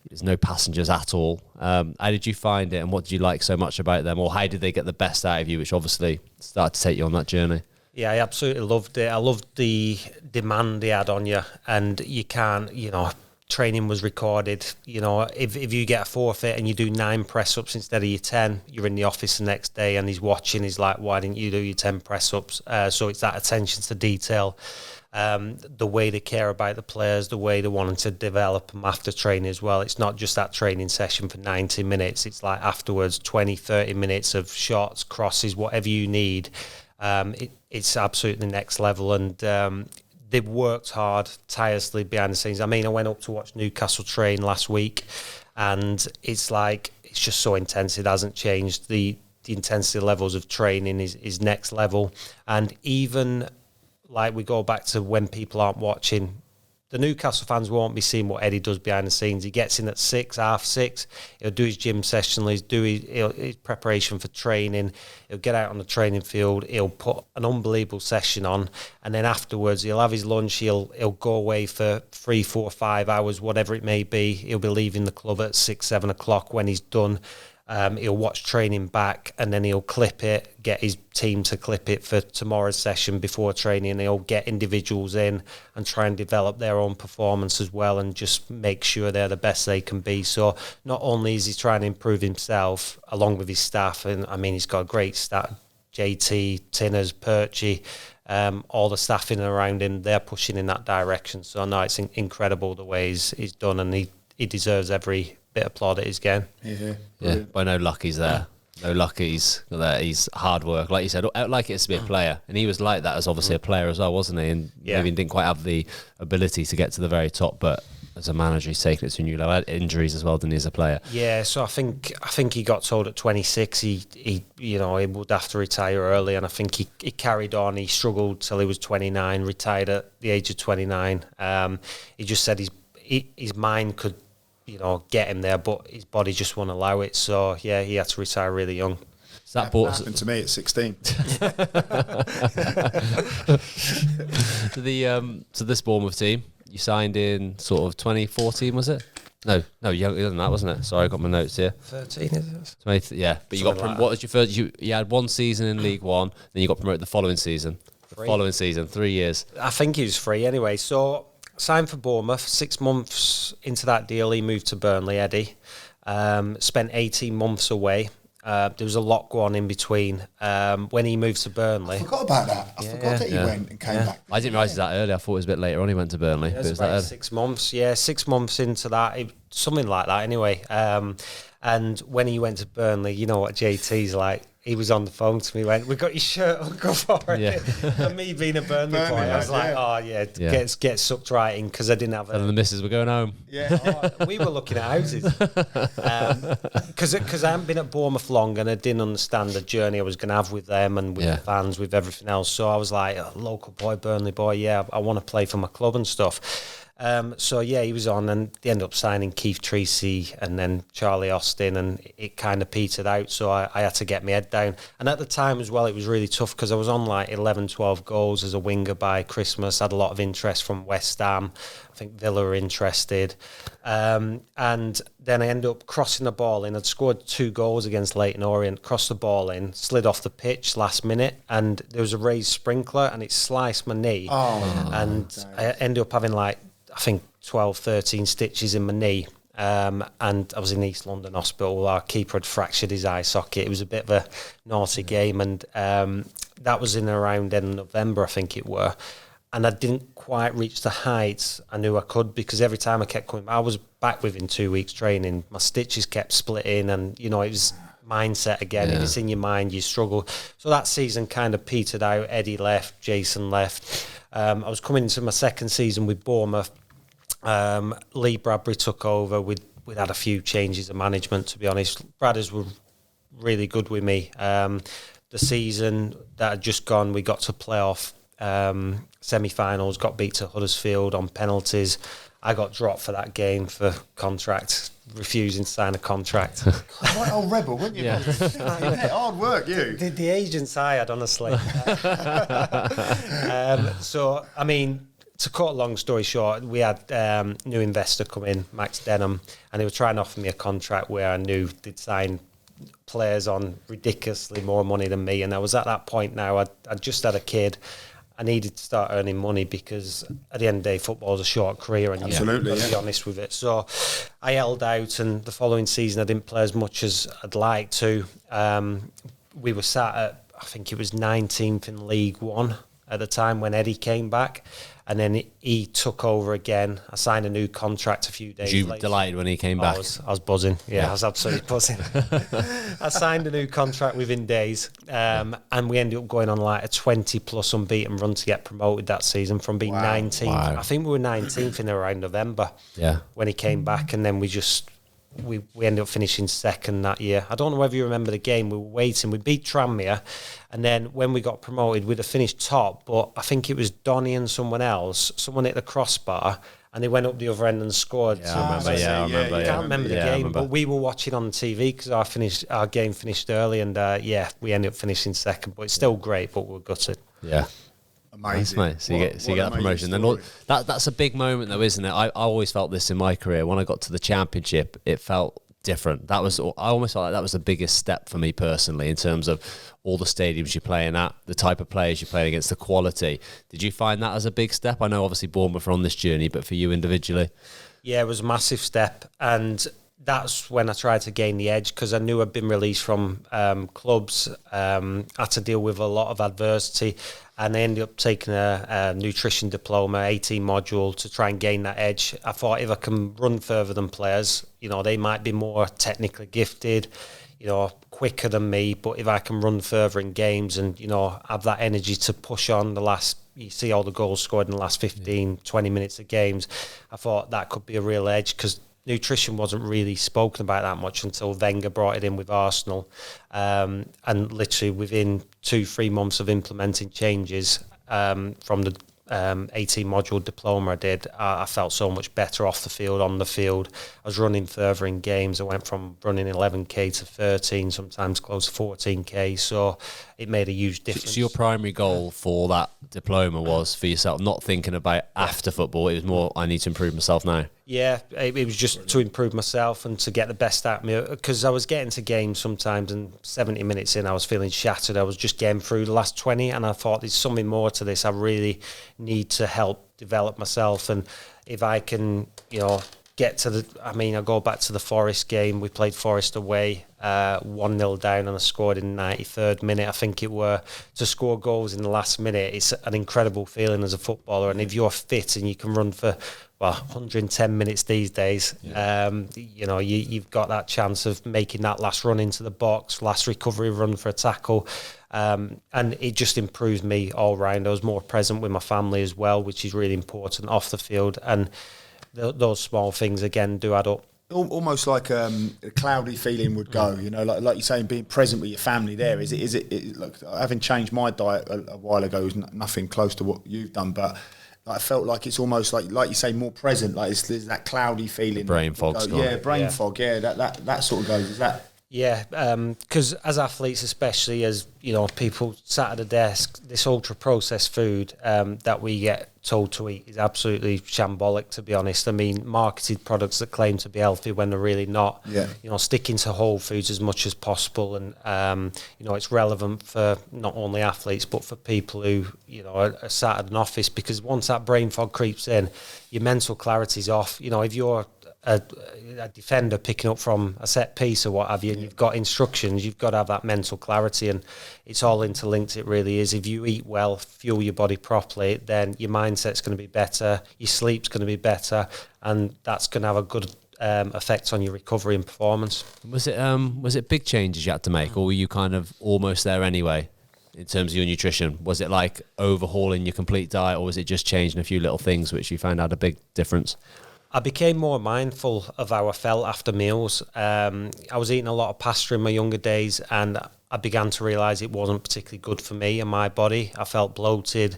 There's no passengers at all. How did you find it, and what did you like so much about them, or how did they get the best out of you, which obviously started to take you on that journey? Yeah, I absolutely loved it. I loved the demand they had on you, and you can't, training was recorded. If you get a forfeit and you do 9 press-ups instead of your 10, you're in the office the next day and he's watching. He's like, why didn't you do your 10 press-ups? So it's that attention to detail, the way they care about the players, the way they want to develop them after training as well. It's not just that training session for 90 minutes. It's like afterwards, 20, 30 minutes of shots, crosses, whatever you need. It's absolutely next level, and they've worked hard, tirelessly behind the scenes. I mean, I went up to watch Newcastle train last week, and it's just so intense. It hasn't changed. The intensity levels of training is next level. And even like we go back to when people aren't watching, the Newcastle fans won't be seeing what Eddie does behind the scenes. He gets in at 6, half 6. He'll do his gym session. He'll do his preparation for training. He'll get out on the training field. He'll put an unbelievable session on, and then afterwards he'll have his lunch. He'll go away for 3, 4, 5 hours, whatever it may be. He'll be leaving the club at 6, 7 o'clock when he's done. He'll watch training back, and then he'll clip it, get his team to clip it for tomorrow's session before training, and he'll get individuals in and try and develop their own performance as well, and just make sure they're the best they can be. So not only is he trying to improve himself along with his staff, and I mean, he's got a great staff, JT, Tinners, Perchy, all the staff in and around him, they're pushing in that direction. So no, it's incredible the way he's done, and he deserves every bit of applaud at his game. Yeah. But no luck he's there. No luck he's there. He's hard work. Like you said, like it is to be a player. And he was like that as obviously a player as well, wasn't he? And maybe didn't quite have the ability to get to the very top, but as a manager, he's taken it to a new level. Had injuries as well, didn't he, as a player? Yeah, so I think he got told at 26 he would have to retire early, and I think he carried on. He struggled till he was 29, retired at the age of 29. He just said his mind could get him there, but his body just won't allow it. So yeah, he had to retire really young. So that bought happened to me at 16. So this Bournemouth team, you signed in sort of 2014, was it? No, younger than that, wasn't it? Sorry, I got my notes here. 13, is it? 20, yeah, but you got what was your first? You had one season in League One, then you got promoted the following season. 3 years. I think he was free anyway. So signed for Bournemouth. 6 months into that deal, he moved to Burnley. Eddie spent 18 months away. There was a lot going on in between. When he moved to Burnley, I forgot about that. I forgot that he went and came back. I didn't realise that early. I thought it was a bit later on he went to Burnley. it But was was that about early? 6 months. Yeah, 6 months into that, something like that. Anyway, and when he went to Burnley, you know what JT's like. He was on the phone to me. Went, "We got your shirt on, go for it." Yeah. And me being a Burnley boy, I was like, "Oh yeah, get sucked right in," because I didn't have. And the missus were going home. Yeah, we were looking at houses because I hadn't been at Bournemouth long and I didn't understand the journey I was going to have with them and with the fans, with everything else. So I was like, local boy, Burnley boy, yeah, I want to play for my club and stuff. So yeah, he was on, and they ended up signing Keith Treacy and then Charlie Austin, and it kind of petered out. So I had to get my head down. And at the time as well, it was really tough because I was on like 11, 12 goals as a winger by Christmas. Had a lot of interest from West Ham. I think Villa were interested. And then I ended up crossing the ball in. I'd scored 2 goals against Leyton Orient, crossed the ball in, slid off the pitch last minute, and there was a raised sprinkler and it sliced my knee. I ended up having like, I think 12, 13 stitches in my knee. And I was in East London Hospital. Our keeper had fractured his eye socket. It was a bit of a naughty game. And that was in around end of November, I think it were. And I didn't quite reach the heights I knew I could, because every time I kept coming, I was back within 2 weeks training. My stitches kept splitting, and, you know, it was mindset again. If it's in your mind, you struggle. So that season kind of petered out. Eddie left, Jason left. I was coming into my second season with Bournemouth. Lee Bradbury took over. We'd had a few changes of management, to be honest. Bradders were really good with me. The season that had just gone, we got to playoff semi-finals, got beat to Huddersfield on penalties. I got dropped for that game for contract, refusing to sign a contract. Quite old rebel, weren't you? Yeah. Hard work, you. The agents I had, honestly. So, I mean, to cut a long story short, we had new investor come in, Max Denham, and they were trying to offer me a contract where I knew they'd sign players on ridiculously more money than me. And I was at that point now. I'd just had a kid. I needed to start earning money, because at the end of the day, football is a short career, and you've got to be honest with it. So I held out, and the following season I didn't play as much as I'd like to. We were sat at, I think it was 19th in League One at the time when Eddie came back, and then he took over again. I signed a new contract a few days later. You were delighted when he came back? I was buzzing. Yeah, I was absolutely buzzing. I signed a new contract within days, and we ended up going on like a 20-plus unbeaten run to get promoted that season from being 19th. Wow. I think we were 19th in around November when he came back, and then we ended up finishing second that year. I don't know whether you remember the game. We were waiting. We beat Tranmere, and then when we got promoted, we'd have finished top, but I think it was Donny and someone else. Someone hit the crossbar, and they went up the other end and scored. Yeah, I remember. I can't remember the game, but we were watching on the TV because our game finished early, and we ended up finishing second. But it's still great, but we're gutted. Yeah. Amazing. Nice, mate. So you get that promotion. Then that's a big moment, though, isn't it? I always felt this in my career. When I got to the Championship, it felt different. I almost felt like that was the biggest step for me personally, in terms of all the stadiums you're playing at, the type of players you're playing against, the quality. Did you find that as a big step? I know obviously Bournemouth are on this journey, but for you individually? Yeah, it was a massive step, and that's when I tried to gain the edge, because I knew I'd been released from clubs, had to deal with a lot of adversity, and I ended up taking a nutrition diploma, 18 module, to try and gain that edge. I thought if I can run further than players, they might be more technically gifted, quicker than me, but if I can run further in games and, have that energy to push on you see all the goals scored in the last 15, 20 minutes of games, I thought that could be a real edge, because nutrition wasn't really spoken about that much until Wenger brought it in with Arsenal. And literally within 2-3 months of implementing changes from the 18-module diploma I did, I felt so much better off the field, on the field. I was running further in games. I went from running 11k to 13, sometimes close to 14k. So it made a huge difference. So your primary goal for that diploma was for yourself, not thinking about after football. It was more, I need to improve myself now. Yeah, it was just to improve myself and to get the best out of me, because I was getting to games sometimes and 70 minutes in I was feeling shattered. I was just getting through the last 20 and I thought there's something more to this. I really need to help develop myself, and if I can, get to the, I go back to the Forest game. We played Forest away, 1-0 down, and I scored in the 93rd minute, I think it were. To score goals in the last minute, it's an incredible feeling as a footballer, and if you're fit and you can run for 110 minutes these days, you've got that chance of making that last run into the box, last recovery run for a tackle, and it just improved me all round. I was more present with my family as well, which is really important off the field, and those small things again do add up. Almost like a cloudy feeling would go, like you're saying, being present with your family there. Is it look, having changed my diet a while ago is nothing close to what you've done, but I felt like it's almost like you say, more present, like there's that cloudy feeling. Brain fog's gone. Yeah, brain fog, yeah, that sort of goes. Is that? Yeah, because as athletes, especially as people sat at a desk, this ultra processed food that we get told to eat is absolutely shambolic, to be honest. I mean, marketed products that claim to be healthy when they're really not. Yeah. Sticking to whole foods as much as possible, and it's relevant for not only athletes but for people who are sat at an office, because once that brain fog creeps in, your mental clarity's off. If you're a defender picking up from a set piece or what have you, and you've got instructions, you've got to have that mental clarity, and it's all interlinked. It really is. If you eat well, fuel your body properly, then your mindset's going to be better, your sleep's going to be better, and that's going to have a good effect on your recovery and performance. Was it big changes you had to make, or were you kind of almost there anyway in terms of your nutrition? Was it like overhauling your complete diet, or was it just changing a few little things which you found had a big difference? I became more mindful of how I felt after meals. I was eating a lot of pasta in my younger days, and I began to realise it wasn't particularly good for me and my body. I felt bloated.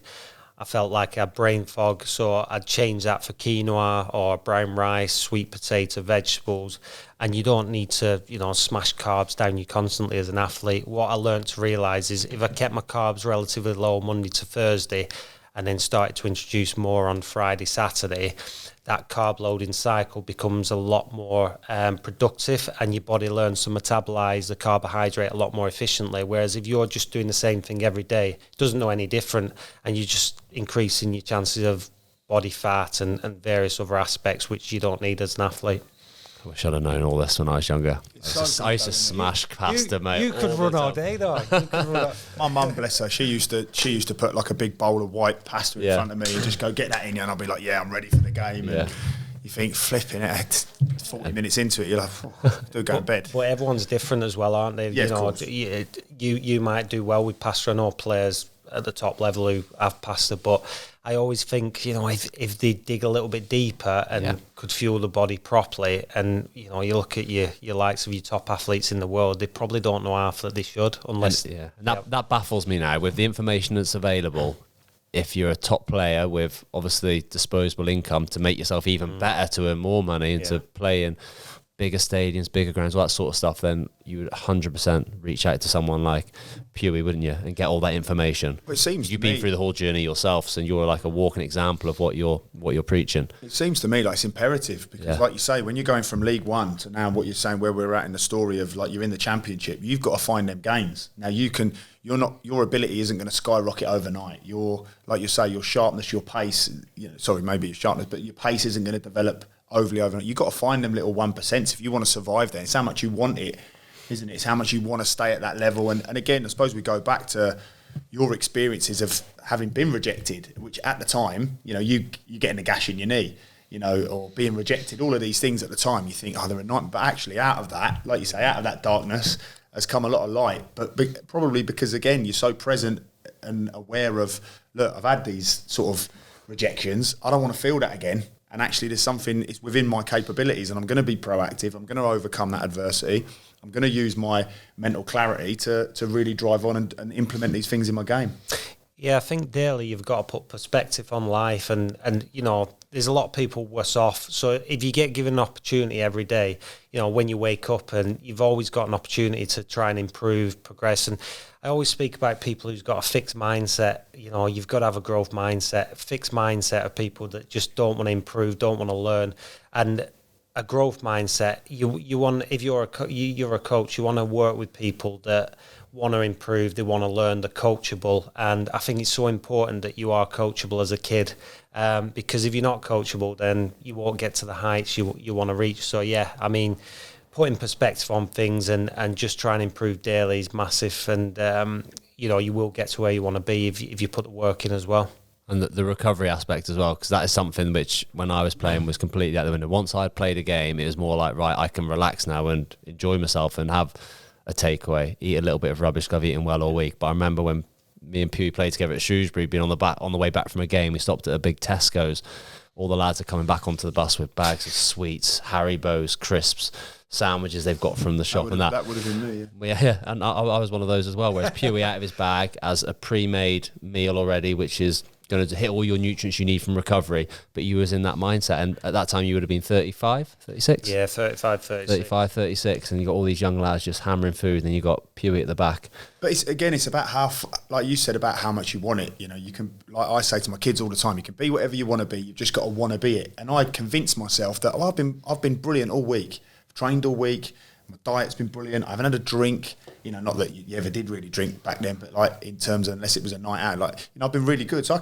I felt like I had brain fog, so I'd change that for quinoa or brown rice, sweet potato, vegetables. And you don't need to, smash carbs down you constantly as an athlete. What I learned to realise is if I kept my carbs relatively low Monday to Thursday and then started to introduce more on Friday, Saturday, that carb loading cycle becomes a lot more productive, and your body learns to metabolize the carbohydrate a lot more efficiently. Whereas if you're just doing the same thing every day, it doesn't know any different, and you're just increasing your chances of body fat and various other aspects which you don't need as an athlete. I wish I'd have known all this when I was younger. I used to smash pasta, mate. You could run all day, though. My mum, bless her, she used to put like a big bowl of white pasta in front of me and just go, get that in you, and I'll be like, yeah, I'm ready for the game. And you think, flipping it, 40 minutes into it, you're like, do go to bed. But everyone's different as well, aren't they? Yeah, of course. You might do well with pasta. I know players at the top level who have pasta, but I always think, if they dig a little bit deeper and could fuel the body properly, and you look at your likes of your top athletes in the world, they probably don't know half that they should, unless that baffles me now with the information that's available. If you're a top player with obviously disposable income to make yourself even better, to earn more money and to play in bigger stadiums, bigger grounds, all that sort of stuff, then you would 100% reach out to someone like Pugh, wouldn't you, and get all that information. Well, it seems you've been through the whole journey yourself, so you're like a walking example of what you're preaching. It seems to me like it's imperative, because like you say, when you're going from League One to now what you're saying, where we're at in the story of like you're in the Championship, you've got to find them gains. Now your ability isn't going to skyrocket overnight. Your, like you say, your sharpness, your pace, maybe your sharpness, but your pace isn't going to develop overly overnight. You've got to find them little 1% if you want to survive there. It's how much you want it, isn't it? It's how much you want to stay at that level. And again, I suppose we go back to your experiences of having been rejected, which at the time, you getting a gash in your knee, or being rejected, all of these things at the time, you think, they're a nightmare. But actually out of that, like you say, out of that darkness has come a lot of light. But probably because, again, you're so present and aware of, look, I've had these sort of rejections. I don't want to feel that again. And actually there's something, it's within my capabilities, and I'm going to be proactive. I'm going to overcome that adversity. I'm going to use my mental clarity to really drive on and implement these things in my game. Yeah, I think daily you've got to put perspective on life, and you know, there's a lot of people worse off. So if you get given an opportunity every day, you know, when you wake up, and you've always got an opportunity to try and improve, progress. And I always speak about people who's got a fixed mindset. You know, you've got to have a growth mindset. A fixed mindset of people that just don't want to improve, don't want to learn, and a growth mindset. You want, if you're a coach, you want to work with people that want to improve, they want to learn, they're coachable. And I think it's so important that you are coachable as a kid, because if you're not coachable, then you won't get to the heights you want to reach. So yeah, I mean, putting perspective on things and just trying to improve daily is massive. And you know, you will get to where you want to be if you put the work in as well. And the recovery aspect as well, because that is something which, when I was playing, was completely out the window. Once I'd played a game, it was more like, right, I can relax now and enjoy myself and have a takeaway, eat a little bit of rubbish because I've eaten well all week. But I remember when me and Pugh played together at Shrewsbury, being on the way back from a game, we stopped at a big Tesco's. All the lads are coming back onto the bus with bags of sweets, Haribo's, crisps, sandwiches they've got from the shop. That would have been me. Yeah, and I was one of those as well, whereas Pugh out of his bag as a pre-made meal already, which is going to hit all your nutrients you need from recovery. But you was in that mindset, and at that time you would have been 35, 36? Yeah, 35, 36. 35, 36, and you got all these young lads just hammering food, and then you got Pugh at the back. But it's about how, like you said, about how much you want it. You know, you can, like I say to my kids all the time, you can be whatever you want to be. You've just got to want to be it. And I convinced myself that I've been brilliant all week. I've trained all week. My diet's been brilliant. I haven't had a drink. You know, not that you ever did really drink back then, but like in terms of, unless it was a night out, like, you know, I've been really good. So I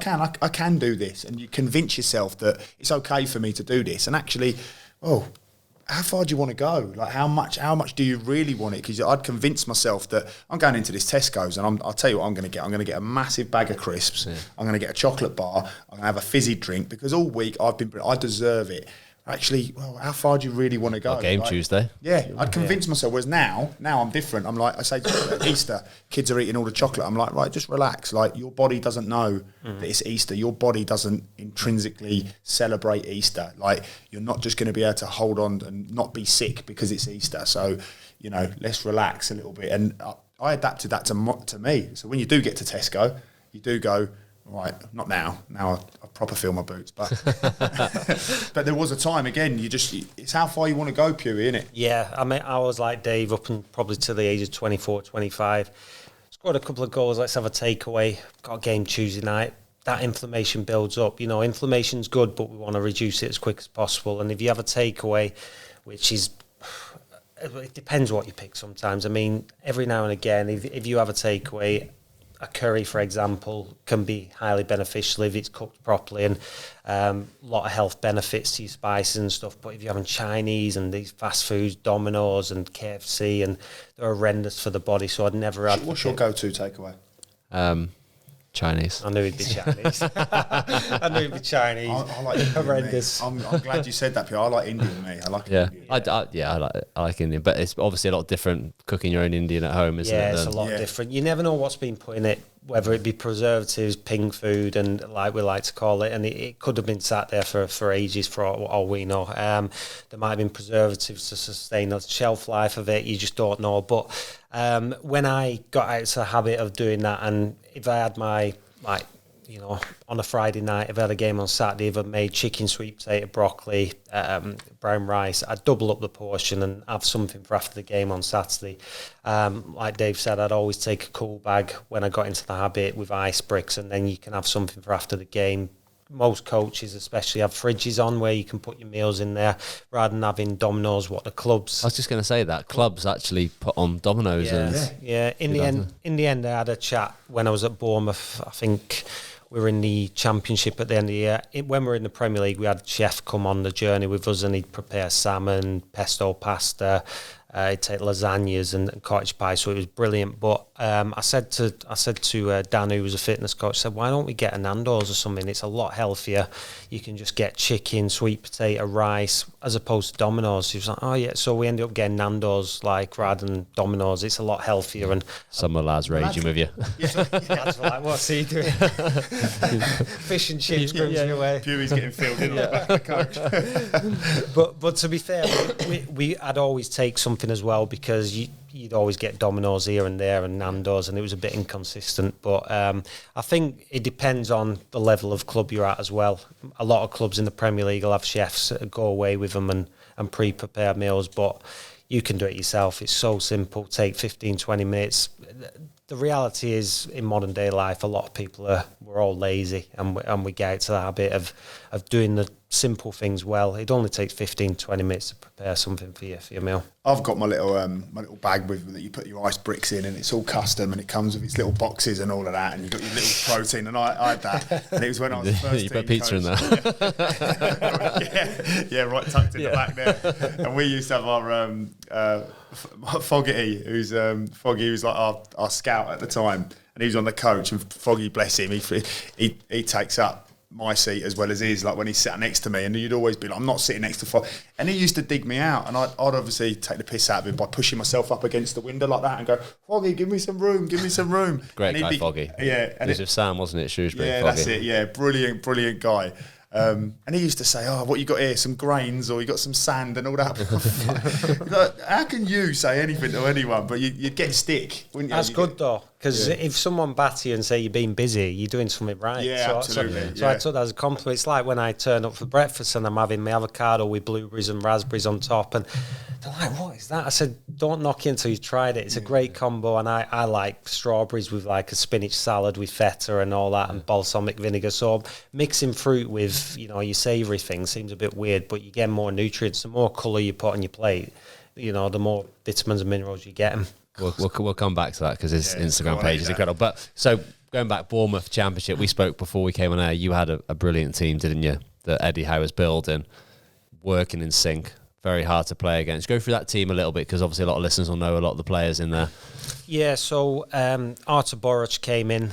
can do this. And you convince yourself that it's okay for me to do this. And actually, how far do you want to go? Like, how much do you really want it? Because I'd convinced myself that I'm going into this Tesco's, and I'll tell you what I'm going to get. I'm going to get a massive bag of crisps. Yeah. I'm going to get a chocolate bar. I'm going to have a fizzy drink, because all week I deserve it. Actually, well, how far do you really want to go? Game Tuesday. Yeah, I'd convince myself. Whereas now I'm different. I'm like, I say to Easter, kids are eating all the chocolate. I'm like, right, just relax. Like, your body doesn't know that it's Easter. Your body doesn't intrinsically celebrate Easter. Like, you're not just going to be able to hold on and not be sick because it's Easter. So, you know, let's relax a little bit. And I adapted that to me. So when you do get to Tesco, you do go, right, not now. Now I proper feel my boots, but but there was a time, again, it's how far you want to go, Pugh, isn't it? Yeah, I mean, I was like Dave up and probably to the age of 24, 25. Scored a couple of goals, let's have a takeaway. Got a game Tuesday night. That inflammation builds up. You know, inflammation's good, but we want to reduce it as quick as possible. And if you have a takeaway, which is, it depends what you pick sometimes. I mean, every now and again, if you have a takeaway, a curry, for example, can be highly beneficial if it's cooked properly, and a lot of health benefits to your spices and stuff. But if you're having Chinese and these fast foods, Domino's and KFC, and they're horrendous for the body, so I'd never advocate. What's your go-to takeaway? Chinese. I knew it'd be Chinese. I knew it'd be Chinese. I like Indian, horrendous. I'm glad you said that, Pugh. I like Indian, mate. I like Indian. I like Indian, but it's obviously a lot different cooking your own Indian at home, isn't it? Yeah, it's a lot different. You never know what's been put in it, whether it be preservatives, pink food, and like we like to call it, and it could have been sat there for ages, for all we know. There might have been preservatives to sustain the shelf life of it. You just don't know. But when I got out of the habit of doing that, and if I had my, like, you know, on a Friday night, if I had a game on Saturday, if I made chicken, sweet potato, broccoli, brown rice, I'd double up the portion and have something for after the game on Saturday. Like Dave said, I'd always take a cool bag when I got into the habit with ice bricks, and then you can have something for after the game. Most coaches especially have fridges on where you can put your meals in there, rather than having Domino's, what the clubs. I was just going to say that clubs actually put on Domino's. Yeah. In the end, I had a chat when I was at Bournemouth. I think we were in the Championship at the end of the year. When we were in the Premier League, we had a chef come on the journey with us, and he'd prepare salmon, pesto pasta, he'd take lasagnas and cottage pie, so it was brilliant. But I said to Dan, who was a fitness coach, I said, why don't we get a Nando's or something? It's a lot healthier. You can just get chicken, sweet potato, rice, as opposed to Domino's. He was like, oh yeah. So we ended up getting Nando's, like, rather than Domino's. It's a lot healthier. And some of the lads raging with you. Lads were like, what's he doing? Fish and chips comes your way. Pewie's getting filled in on the back of the coach. But to be fair, I'd always take something as well, because you'd always get Domino's here and there and Nando's, and it was a bit inconsistent. But I think it depends on the level of club you're at as well. A lot of clubs in the Premier League will have chefs that go away with them and pre-prepared meals, but you can do it yourself. It's so simple. Take 15, 20 minutes. The reality is, in modern day life, a lot of people we're all lazy, and we get to the habit of doing the simple things well. It only takes 15, 20 minutes to prepare something for your meal. I've got my little bag with me that you put your ice bricks in, and it's all custom, and it comes with its little boxes and all of that, and you've got your little protein, and I had that, and it was when I was first you put pizza in there. yeah, right tucked in the back there. And we used to have our Fogarty, who's Foggy was like our scout at the time, and he was on the coach, and Foggy, bless him, he takes up my seat as well as his, like when he sat next to me, and you'd always be like, I'm not sitting next to Foggy, and he used to dig me out, and I'd obviously take the piss out of him by pushing myself up against the window like that and go, Foggy, give me some room. Great guy, Foggy. Yeah, and it was with Sam, wasn't it, Shrewsbury? Yeah, Foggy. that's it. Yeah, brilliant guy. And he used to say, "Oh, what you got here? Some grains, or you got some sand and all that." Like, how can you say anything to anyone? But you'd get stick, wouldn't you? That's good though, because if someone bats you and say you're being busy, you're doing something right. Yeah, absolutely. So I took that as a compliment. It's like when I turn up for breakfast and I'm having my avocado with blueberries and raspberries on top, and they're like, "What is that?" I said, "Don't knock it until you've tried it. It's a great combo." And I like strawberries with like a spinach salad with feta and all that, and balsamic vinegar. So mixing fruit with your savoury things seems a bit weird, but you get more nutrients. The more colour you put on your plate, the more vitamins and minerals you get. We'll come back to that because his Instagram page is incredible. But so going back, Bournemouth Championship, we spoke before we came on air. You had a brilliant team, didn't you? That Eddie Howe was building, working in sync. Very hard to play against. Go through that team a little bit, because obviously a lot of listeners will know a lot of the players in there. Yeah, so Artur Boruc came in.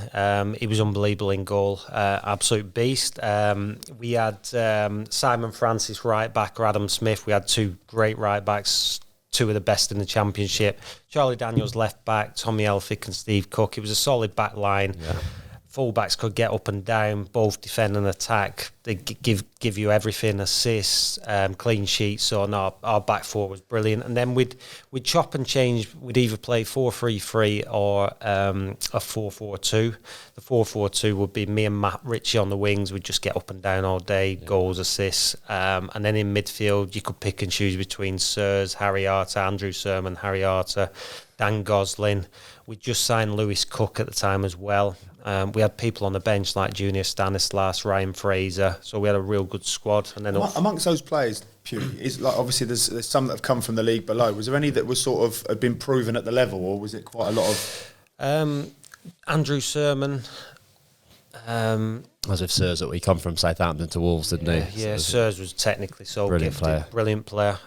He was unbelievable in goal, absolute beast. We had Simon Francis right back, or Adam Smith. We had two great right backs, two of the best in the Championship. Charlie Daniels left back, Tommy Elphick and Steve Cook. It was a solid back line. Yeah. Fullbacks could get up and down, both defend and attack. They give you everything, assists, clean sheets. So our back four was brilliant. And then we'd chop and change. We'd either play 4-3-3 or a 4-4-2. The 4-4-2 would be me and Matt Ritchie on the wings. We'd just get up and down all day, goals, assists. And then in midfield, you could pick and choose between Sirs, Harry Arter, Andrew Sermon, Harry Arter, Dan Gosling. We just signed Lewis Cook at the time as well. We had people on the bench like Junior Stanislas, Ryan Fraser, so we had a real good squad. And then amongst those players, Pugh, is like obviously there's some that have come from the league below. Was there any that was sort of had been proven at the level, or was it quite a lot of? Andrew Sermon. As if Sirs, he come from Southampton to Wolves, didn't he? Yeah, Sirs was technically so brilliant gifted. Brilliant player.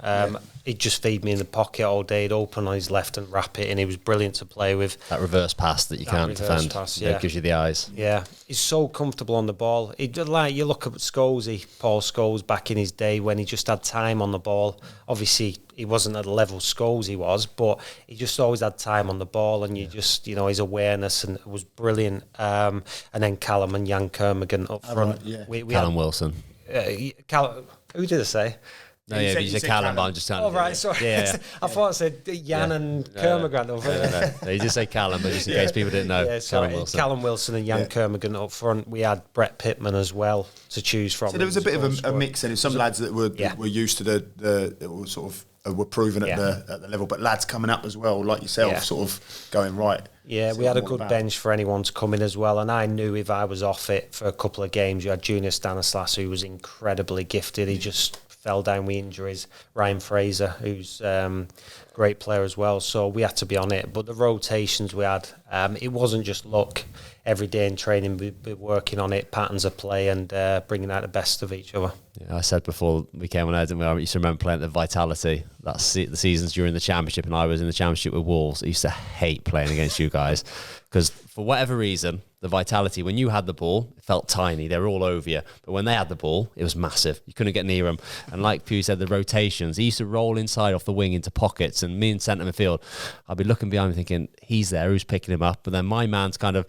He'd just feed me in the pocket all day. He'd open on his left and wrap it, and he was brilliant to play with. That reverse pass that you can't defend. It gives you the eyes. Yeah, he's so comfortable on the ball. Like you look at Scholesy, Paul Scholes back in his day when he just had time on the ball. Obviously, he wasn't at the level Scholes was, but he just always had time on the ball, and you just, his awareness and it was brilliant. And then Callum and Jan Kermigan up front. We Callum Wilson. Who did I say? No, yeah, you said Callum, but I'm just telling you. Oh, right, sorry. Yeah. I thought I said Jan and Kermigan. No, you did say Callum, but just in case people didn't know. Yeah, Callum Wilson and Jan Kermigan up front. We had Brett Pittman as well to choose from. So there was a bit of a mix, and some lads that were used to that were sort of were proven at the level, but lads coming up as well, like yourself, sort of going right. Yeah, we had a good bench for anyone to come in as well, and I knew if I was off it for a couple of games, you had Junior Stanislas, who was incredibly gifted. He just fell down with injuries. Ryan Fraser, who's a great player as well. So we had to be on it. But the rotations we had, it wasn't just luck. Every day in training, we'd be working on it, patterns of play, and bringing out the best of each other. Yeah, I said before we came on air, didn't we? I used to remember playing at the Vitality. That's the seasons during the Championship, and I was in the Championship with Wolves. I used to hate playing against you guys because for whatever reason, the Vitality, when you had the ball, it felt tiny. They were all over you. But when they had the ball, it was massive. You couldn't get near them. And like Pugh said, the rotations, he used to roll inside off the wing into pockets. And me in centre midfield, I'd be looking behind me thinking, he's there, who's picking him up? But then my man's kind of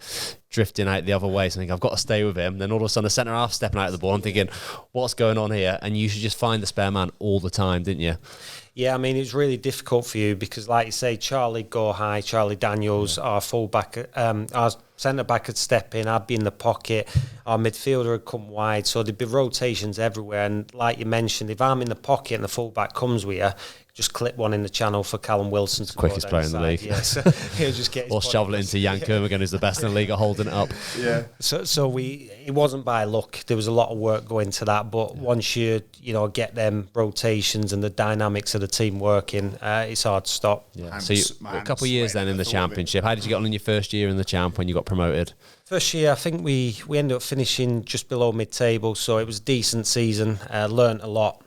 drifting out the other way. So I think, I've got to stay with him. Then all of a sudden, the centre half stepping out of the ball. I'm thinking, what's going on here? And you should just find the spare man all the time, didn't you? Yeah, I mean, it's really difficult for you because, like you say, Charlie go high, Charlie Daniels, our fullback, our centre back would step in, I'd be in the pocket, our midfielder would come wide, so there'd be rotations everywhere. And like you mentioned, if I'm in the pocket and the fullback comes with you, just clip one in the channel for Callum Wilson. To quickest player in the league. Yeah, so he'll just get his or shovel it into Jan Kermigan, who's the best in the league at holding it up. Yeah. So it wasn't by luck. There was a lot of work going to that. But once you get them rotations and the dynamics of the team working, it's hard to stop. Yeah. So a couple of years then in the Championship. How did you get on in your first year in the Champ when you got promoted? First year, I think we ended up finishing just below mid-table, so it was a decent season. Learnt a lot.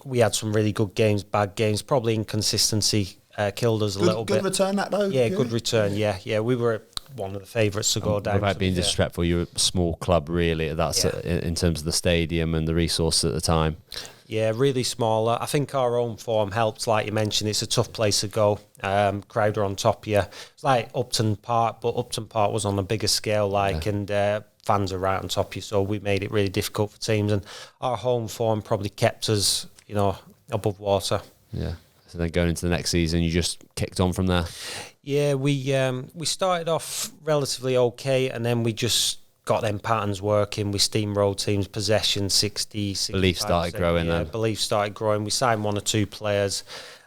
We had some really good games, bad games. Probably inconsistency killed us a little bit. Good return that though? Yeah, good return, yeah. We were one of the favourites to go down. Without being disrespectful, you were a small club really, in terms of the stadium and the resources at the time. Yeah, really small. I think our own form helped, like you mentioned. It's a tough place to go. Crowd are on top of you. It's like Upton Park, but Upton Park was on a bigger scale, and fans are right on top of you, so we made it really difficult for teams. And our home form probably kept us, above water. Yeah. So then going into the next season, you just kicked on from there? Yeah, we started off relatively okay, and then we just got them patterns working. We steamrolled teams, possession 60, belief started growing then. Belief started growing. We signed one or two players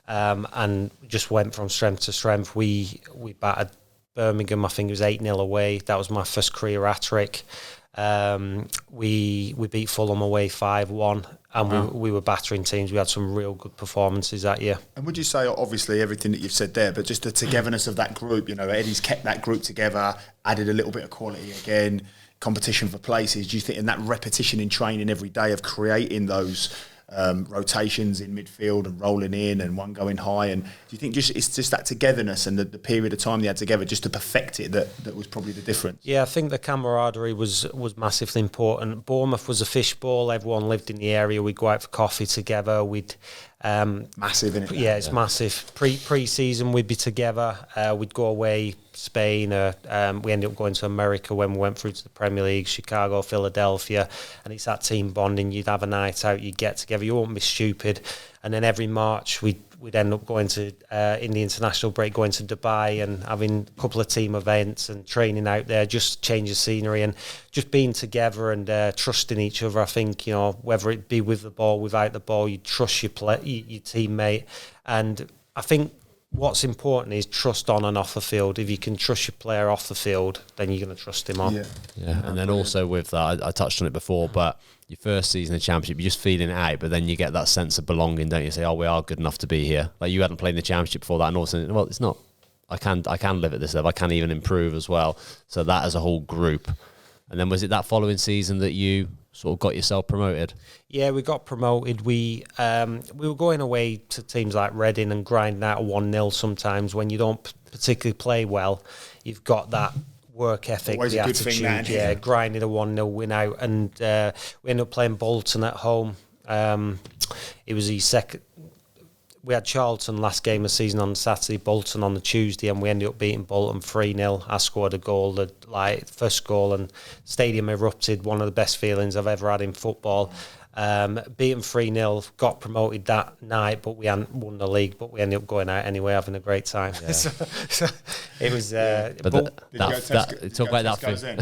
and just went from strength to strength. We battered Birmingham, I think it was 8-0 away. That was my first career hat-trick. We beat Fulham away 5-1, and we were battering teams. We had some real good performances that year. And would you say, obviously, everything that you've said there, but just the togetherness of that group, Eddie's kept that group together, added a little bit of quality again, competition for places. Do you think in that repetition in training every day of creating those rotations in midfield and rolling in and one going high, and do you think it's just that togetherness and the period of time they had together just to perfect it that was probably the difference? Yeah, I think the camaraderie was massively important. Bournemouth was a fishbowl. Everyone lived in the area. We'd go out for coffee together. We'd massive, isn't it? Yeah, it's massive. Pre-season we'd be together. We'd go away, Spain. We ended up going to America when we went through to the Premier League, Chicago, Philadelphia, and it's that team bonding. You'd have a night out, you'd get together. You won't be stupid. And then every March we'd end up going to in the international break, going to Dubai and having a couple of team events and training out there, just change the scenery and just being together and trusting each other. I think whether it be with the ball, without the ball, you trust your teammate. And I think what's important is trust on and off the field. If you can trust your player off the field, then you're going to trust him on. Yeah. And then also with that, I touched on it before, but your first season in the Championship, you're just feeling it out, but then you get that sense of belonging, don't you? Say, we are good enough to be here. Like you hadn't played in the Championship before that, and all of a sudden, it's not. I can live at this level. I can even improve as well. So that as a whole group. And then was it that following season that you sort of got yourself promoted? Yeah, we got promoted. We were going away to teams like Reading and grinding out a 1-0 sometimes when you don't particularly play well. You've got that work ethic, always the a good attitude, thing, man. grinding a 1-0 win out, and we ended up playing Bolton at home. It was the second. We had Charlton last game of the season on Saturday, Bolton on the Tuesday, and we ended up beating Bolton 3-0. I scored a goal, first goal, and stadium erupted. One of the best feelings I've ever had in football. Beaten 3-0, got promoted that night, but we hadn't won the league, but we ended up going out anyway, having a great time. Yeah. so it was... but talk about that feeling.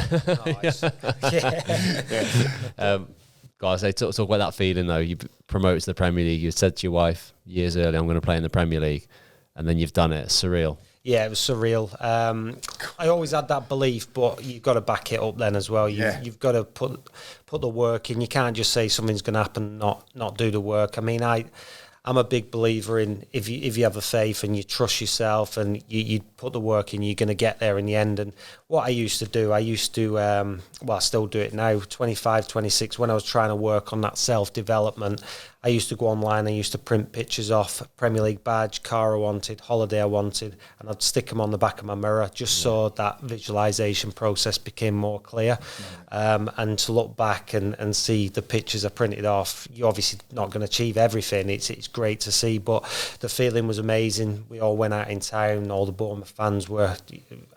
Guys, talk about that feeling though. You promoted to the Premier League, you said to your wife years earlier, I'm going to play in the Premier League, and then you've done it. It's surreal. Yeah, it was surreal. I always had that belief, but you've got to back it up then as well. You've got to put the work in. You can't just say something's going to happen, not do the work. I mean, I'm a big believer in if you have a faith and you trust yourself and you put the work in, you're going to get there in the end. And what I used to do, I still do it now, 25, 26, when I was trying to work on that self-development, I used to go online, I used to print pictures off, Premier League badge, car I wanted, holiday I wanted, and I'd stick them on the back of my mirror just so that visualisation process became more clear. And to look back and see the pictures I printed off, you're obviously not going to achieve everything. It's great to see, but the feeling was amazing. We all went out in town, all the Bournemouth fans were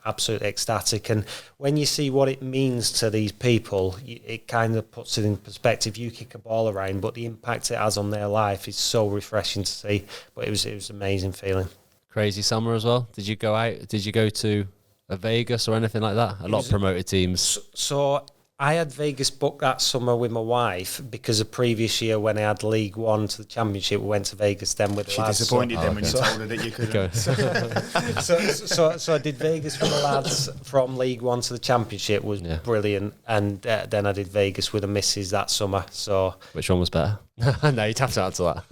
absolutely ecstatic. And when you see what it means to these people, it kind of puts it in perspective. You kick a ball around, but the impact it has on their life is so refreshing to see. But it was an amazing feeling. Crazy summer as well. Did you go out? Did you go to a Vegas or anything like that? A lot of promoted teams. So I had Vegas booked that summer with my wife because the previous year when I had League One to the Championship, we went to Vegas then with the She lads. disappointed then when you told her that you couldn't. So I did Vegas with the lads from League One to the Championship, was brilliant, and then I did Vegas with the missus that summer. So which one was better? No, you'd have to answer that.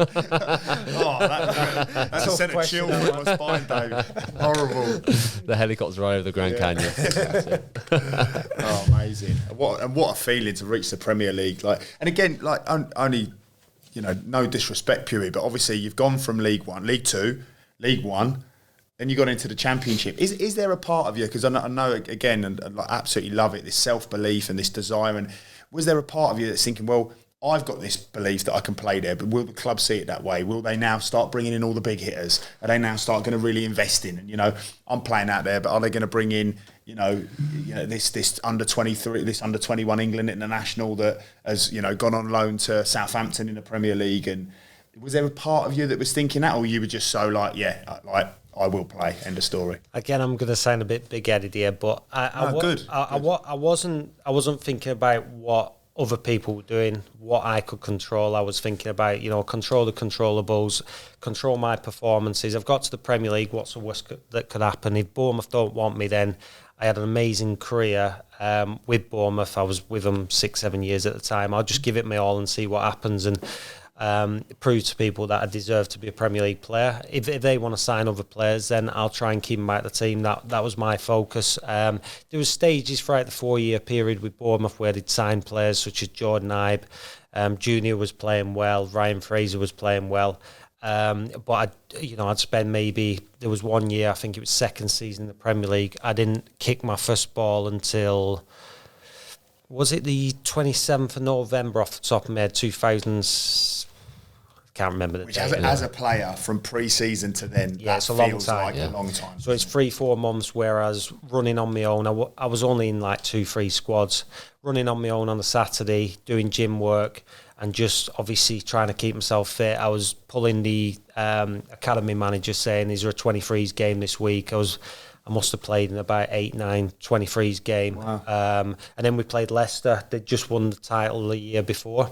That's a sent a chill through my spine, Dave. Horrible. The helicopter ride over the Grand Canyon. Oh, amazing! What a feeling to reach the Premier League. And again, only, no disrespect, Pugh, but obviously you've gone from League One, League Two, League One, then you got into the Championship. Is there a part of you, because I know again, and I absolutely love it, this self-belief and this desire, and was there a part of you that's thinking, well, I've got this belief that I can play there, but will the club see it that way? Will they now start bringing in all the big hitters? Are they now start going to really invest in? And I'm playing out there, but are they going to bring in, this under 23, this under 21 England international that has gone on loan to Southampton in the Premier League? And was there a part of you that was thinking that, or you were just so I will play? End of story. Again, I'm going to sound a bit big-headed here, but I wasn't thinking about what other people were doing, what I could control. I was thinking about, control the controllables, control my performances. I've got to the Premier League, what's the worst that could happen? If Bournemouth don't want me, then I had an amazing career with Bournemouth. I was with them 6-7 years at the time. I'll just give it my all and see what happens, and prove to people that I deserve to be a Premier League player. If they want to sign other players, then I'll try and keep them out of the team. That was my focus. There was stages throughout the 4-year period with Bournemouth where they'd sign players such as Jordan Ibe. Junior was playing well. Ryan Fraser was playing well. But I'd spend there was 1 year, I think it was second season in the Premier League, I didn't kick my first ball until, was it the 27th of November off the top of my head, 2000, can't remember the Which date. as a player from pre-season to then, it's a feels long time. Like a long time. So it's 3-4 months, whereas running on my own, I was only in 2-3 squads, running on my own on a Saturday, doing gym work, and just obviously trying to keep myself fit. I was pulling the academy manager saying, is there a 23s game this week? I must have played in about 8-9 23s game. Wow. And then we played Leicester. They'd just won the title the year before.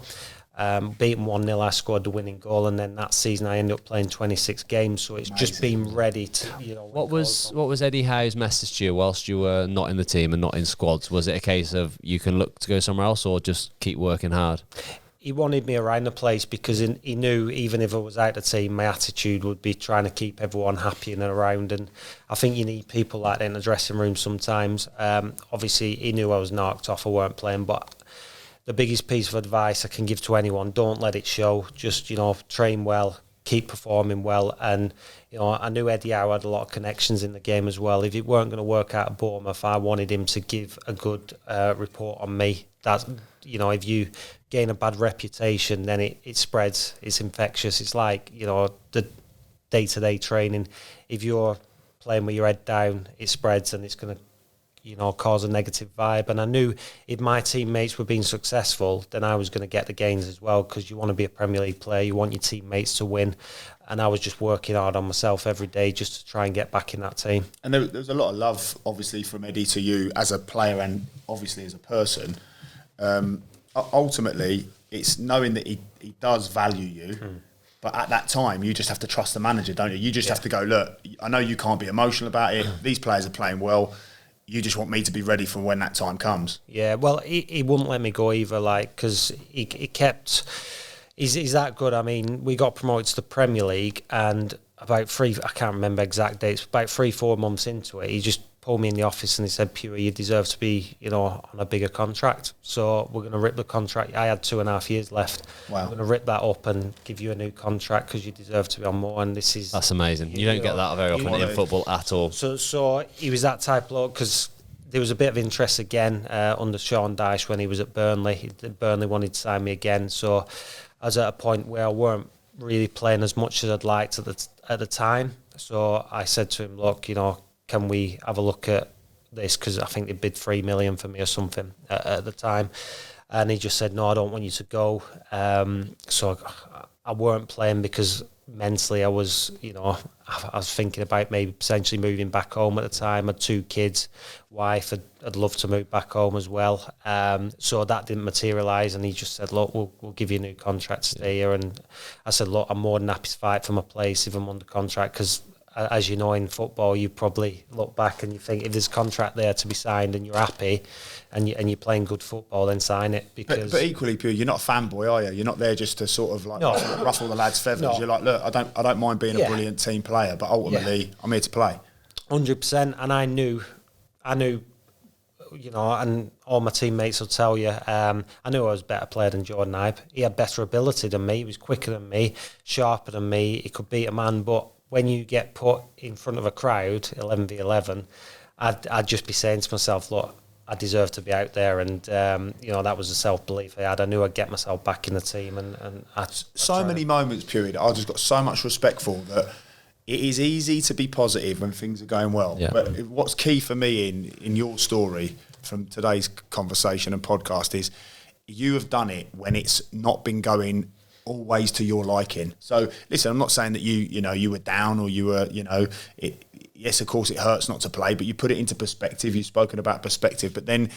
Beat them 1-0, I scored the winning goal, and then that season I ended up playing 26 games. So it's just been ready to, What was Eddie Howe's message to you whilst you were not in the team and not in squads? Was it a case of you can look to go somewhere else, or just keep working hard? He wanted me around the place because he knew even if I was out of the team, my attitude would be trying to keep everyone happy and around. And I think you need people like that in the dressing room sometimes. Obviously, he knew I was knocked off, I weren't playing, but the biggest piece of advice I can give to anyone, don't let it show. Just, train well, keep performing well. And, I knew Eddie Howe had a lot of connections in the game as well. If it weren't going to work out at Bournemouth, I wanted him to give a good report on me. That, if you gain a bad reputation, then it spreads. It's infectious. It's like, the day-to-day training. If you're playing with your head down, it spreads, and it's going to cause a negative vibe. And I knew if my teammates were being successful, then I was going to get the gains as well, because you want to be a Premier League player, you want your teammates to win. And I was just working hard on myself every day just to try and get back in that team. And there was a lot of love, obviously, from Eddie to you as a player and obviously as a person. Ultimately, it's knowing that he does value you. But at that time, you just have to trust the manager, don't you? You just have to go, look, I know you can't be emotional about it. These players are playing well. You just want me to be ready for when that time comes. Yeah, well, he wouldn't let me go either, because he kept... He's that good. I mean, we got promoted to the Premier League, and about I can't remember exact dates, about 3-4 months into it, he just pulled me in the office and he said, Pugh, you deserve to be, on a bigger contract. So we're going to rip the contract. I had 2.5 years left. Wow. We're going to rip that up and give you a new contract because you deserve to be on more. And that's amazing. You don't get that very often in football at all. So he was that type of bloke, because there was a bit of interest again under Sean Dyche when he was at Burnley. Burnley wanted to sign me again. So I was at a point where I weren't really playing as much as I'd liked at the time. So I said to him, look, can we have a look at this? Because I think they bid 3 million for me or something at the time. And he just said, no, I don't want you to go. So I weren't playing because mentally I was, I was thinking about maybe potentially moving back home at the time. I had 2 kids, wife. I'd love to move back home as well. So that didn't materialise, and he just said, look, we'll give you a new contract to stay here. And I said, look, I'm more than happy to fight for my place if I'm under contract, because as you know, in football, you probably look back and you think if there's a contract there to be signed and you're happy and you're playing good football, then sign it. Because but equally, Pugh, you're not a fanboy, are you? You're not there just to sort of like ruffle the lads' feathers. No. You're like, look, I don't mind being a brilliant team player, but ultimately, I'm here to play. 100%. And I knew, and all my teammates will tell you, I knew I was a better player than Jordan Ibe. He had better ability than me. He was quicker than me, sharper than me. He could beat a man, but when you get put in front of a crowd, 11v11, I'd just be saying to myself, look, I deserve to be out there. And, that was the self-belief I had. I knew I'd get myself back in the team. And so many moments, Pugh, that I've just got so much respect for, that it is easy to be positive when things are going well. Yeah. But what's key for me in your story from today's conversation and podcast is you have done it when it's not been going always to your liking. So listen, I'm not saying that you were down or you were, yes, of course it hurts not to play, but you put it into perspective. You've spoken about perspective, but then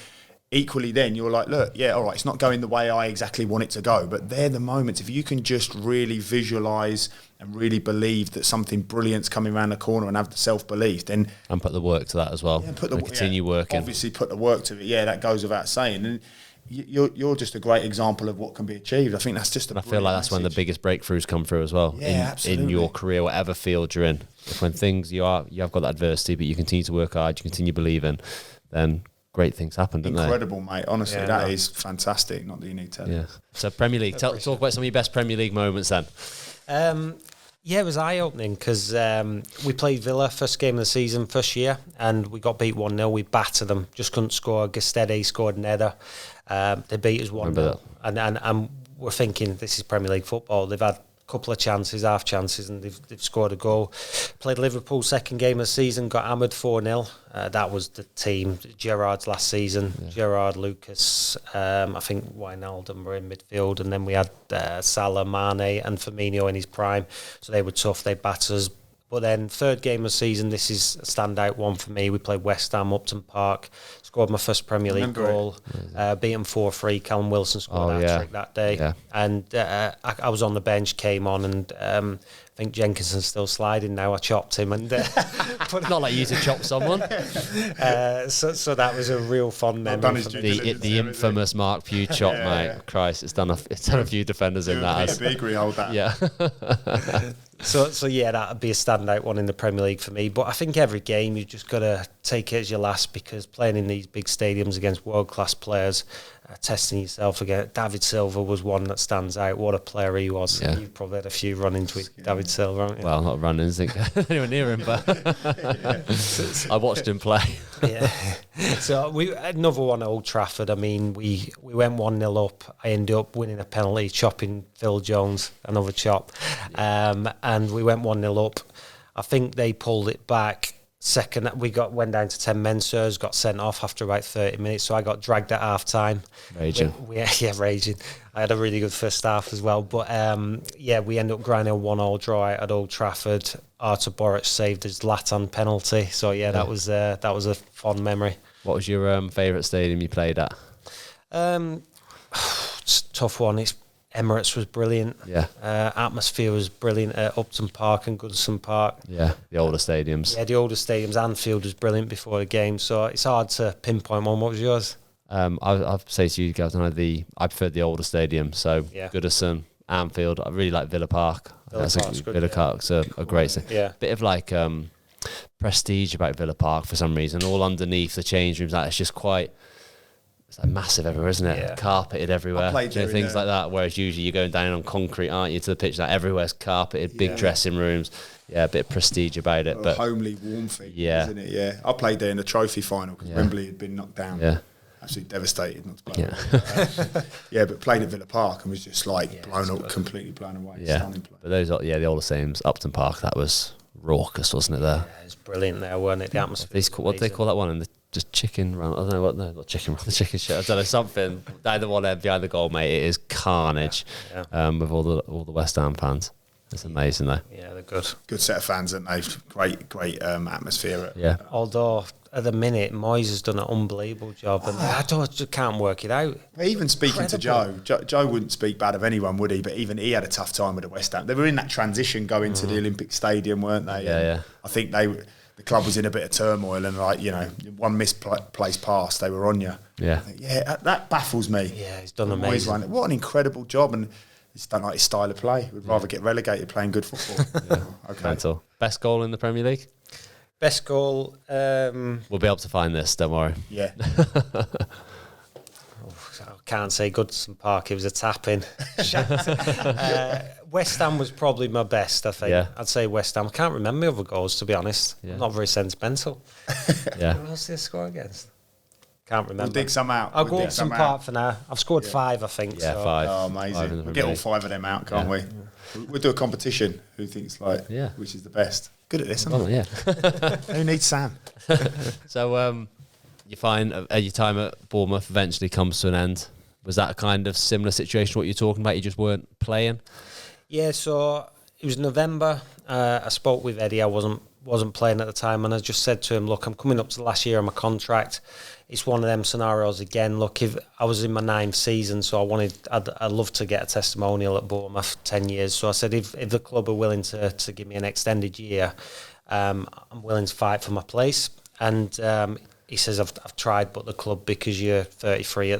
equally then you're like, look, yeah, all right, it's not going the way I exactly want it to go, but they're the moments. If you can just really visualise and really believe that something brilliant's coming around the corner and have the self-belief, then... And put the work to that as well. Yeah, continue working. Obviously put the work to it. Yeah, that goes without saying. And you're just a great example of what can be achieved. I think that's just I feel like that's when the biggest breakthroughs come through as well. Yeah, in your career, whatever field you're in. When things you have got that adversity, but you continue to work hard, you continue believing, then great things happen, don't they? Incredible, mate. Honestly, that is fantastic. Not that you need to. Yeah. So Premier League, talk about some of your best Premier League moments then. It was eye-opening because we played Villa first game of the season, first year, and we got beat 1-0. We battered them, just couldn't score. Gestede scored an header. They beat us 1-0. And we're thinking, this is Premier League football. They've had a couple of chances, half chances, and they've scored a goal. Played Liverpool second game of the season, got hammered 4-0. That was the team. Gerrard's last season. Yeah. Gerrard, Lucas, I think Wijnaldum were in midfield, and then we had Salah, Mane and Firmino in his prime. So they were tough, they battered us. But then third game of the season, this is a standout one for me. We played West Ham, Upton Park, scored my first Premier League goal, beat them 4-3. Callum Wilson scored a hat-trick that day. Yeah. And I was on the bench, came on, and I think Jenkinson's still sliding now. I chopped him. And not like you to chop someone. So that was a real fun memory. The infamous Marc Pugh chop, mate. Yeah. Christ, it's done a few defenders in that. Big hold that. Yeah. So yeah, that would be a standout one in the Premier League for me. But I think every game you've just got to take it as your last, because playing in these big stadiums against world-class players, testing yourself again. David Silva was one that stands out. What a player he was. Yeah. You've probably had a few run-ins with David Silva, haven't you? Well, not run-ins, anywhere near him, but I watched him play. Yeah. So another one at Old Trafford. I mean, we went 1-0 up. I ended up winning a penalty, chopping Phil Jones, another chop. And we went 1-0 up. I think they pulled it back. Second, went down to 10 men. Sirs got sent off after about 30 minutes, so I got dragged at half time. Raging. Raging. I had a really good first half as well, but we ended up grinding a 1-1 draw at Old Trafford. Artur Boruc saved his Latan penalty, so that was a fond memory. What was your favourite stadium you played at? It's a tough one. Emirates was brilliant. Yeah. Atmosphere was brilliant at Upton Park and Goodison Park. Yeah, the older stadiums. Yeah, the older stadiums. Anfield was brilliant before the game, so it's hard to pinpoint one. What was yours? I'll say to you guys, I preferred the older stadium, so Goodison, Anfield. I really like Villa Park. Villa Park's a great thing. Yeah. Bit of like prestige about Villa Park for some reason. All underneath the change rooms, it's just quite... It's like massive everywhere, isn't it? Yeah. Carpeted everywhere. Things like that. Whereas usually you're going down on concrete, aren't you, to the pitch? Like everywhere's carpeted, big dressing rooms. Yeah, a bit of prestige about it. But homely, warm thing, isn't it? Yeah. I played there in the trophy final because Wembley had been knocked down. Yeah. Absolutely devastated not to play. Yeah. But played at Villa Park and was just completely blown away. Yeah. Stunning play. But those, the older stadiums, Upton Park, that was raucous, wasn't it? There. Yeah, it's brilliant there, weren't it? The atmosphere. What do they call that one? And just chicken run. I don't know what. No, not chicken run. The chicken shit. I don't know something. Down the one end behind the goal, mate. It is carnage. With all the West Ham fans. It's amazing though. Yeah, they're good. Good set of fans, and they've great atmosphere. Although at the minute Moyes has done an unbelievable job, and I just can't work it out. Even speaking to Joe wouldn't speak bad of anyone, would he? But even he had a tough time with the West Ham. They were in that transition going to the Olympic Stadium, weren't they? Yeah. I think the club was in a bit of turmoil, and one misplaced pass, they were on you. Yeah, that baffles me. Yeah, he's done amazing. What an incredible job, and I just don't like his style of play. We'd rather get relegated playing good football. Okay. Mental. Best goal in the Premier League? Best goal. We'll be able to find this, don't worry. Yeah. I can't say Goodson Park, it was a tap-in. West Ham was probably my best, I think. Yeah. I'd say West Ham. I can't remember my other goals, to be honest. Yeah. I'm not very sentimental. Yeah. Who else did I score against? Can't remember. We'll dig some out. I'll go Goodson Park for now. I've scored 5, I think. Yeah, so. 5. Oh, amazing. We'll get all 5 of them out, can't we? We'll do a competition. Who thinks which is the best? Good at this, aren't Yeah. Who needs Sam? So you find your time at Bournemouth eventually comes to an end. Was that a kind of similar situation to what you're talking about? You just weren't playing? Yeah, so it was November. I spoke with Eddie. I wasn't playing at the time, and I just said to him, look, I'm coming up to the last year of my contract. It's one of them scenarios again. Look, if I was in my 9th season, so I'd love to get a testimonial at Bournemouth 10 years. So I said, if the club are willing to give me an extended year, I'm willing to fight for my place. And he says, I've tried, but the club, because you're 33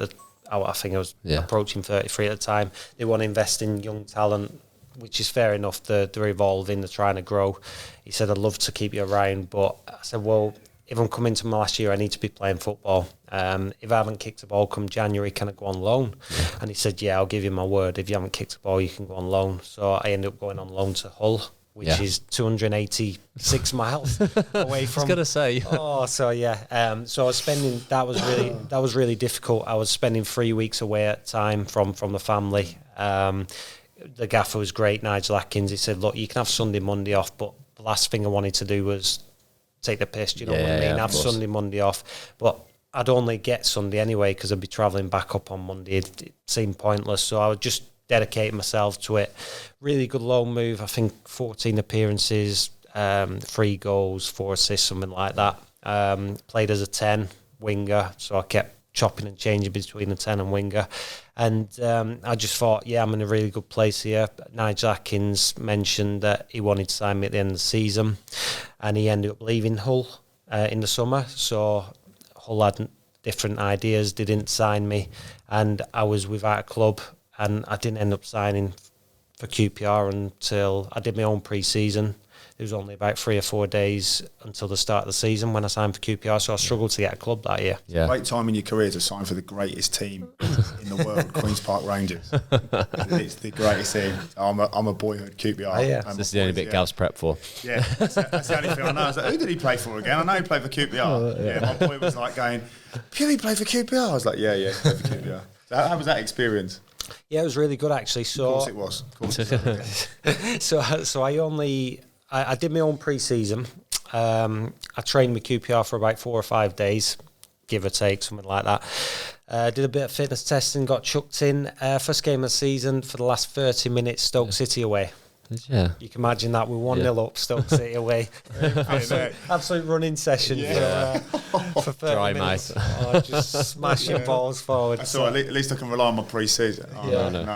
I think I was approaching 33 at the time, they want to invest in young talent, which is fair enough. They're evolving, they're trying to grow. He said, I'd love to keep you around, but I said, well, if I'm coming to my last year, I need to be playing football. If I haven't kicked a ball come January, can I go on loan? And he said, yeah, I'll give you my word. If you haven't kicked a ball, you can go on loan. So I ended up going on loan to Hull, which is 286 miles away from. I was going to say. Oh, so yeah. So I was spending. That was really difficult. I was spending 3 weeks away at a time from the family. The gaffer was great, Nigel Atkins. He said, look, you can have Sunday, Monday off, but the last thing I wanted to do was take the piss. Do you know what I mean? Have Sunday, Monday off, but I'd only get Sunday anyway because I'd be travelling back up on Monday. It seemed pointless, so I would just dedicate myself to it. Really good loan move. I think 14 appearances, 3 goals, 4 assists, something like that. Played as a 10 winger, so I kept chopping and changing between the 10 and winger. And I just thought, I'm in a really good place here. Nigel Atkins mentioned that he wanted to sign me at the end of the season, and he ended up leaving Hull in the summer. So Hull had different ideas. They didn't sign me, and I was without a club, and I didn't end up signing for QPR until I did my own pre-season. It was only about 3 or 4 days until the start of the season when I signed for QPR, so I struggled to get a club that year. Yeah. Great time in your career to sign for the greatest team in the world, Queen's Park Rangers. It's the greatest team. I'm a boyhood QPR. This is the only bit Gav's prep for. Yeah, that's the only thing I know. I was like, who did he play for again? I know he played for QPR. My boy was like going, Pugh, he played for QPR? I was like, yeah, he played for QPR. So how was that experience? Yeah, it was really good actually. So, of course it was. I did my own pre-season. I trained with QPR for about 4 or 5 days, give or take, something like that. Did a bit of fitness testing, got chucked in. First game of the season for the last 30 minutes, Stoke City away. Yeah. You can imagine that. We're 1-0 up, Stoke City away. absolute running session for 30 Dry minutes. Just smashing balls forward. That's all right. At least I can rely on my pre-season. No.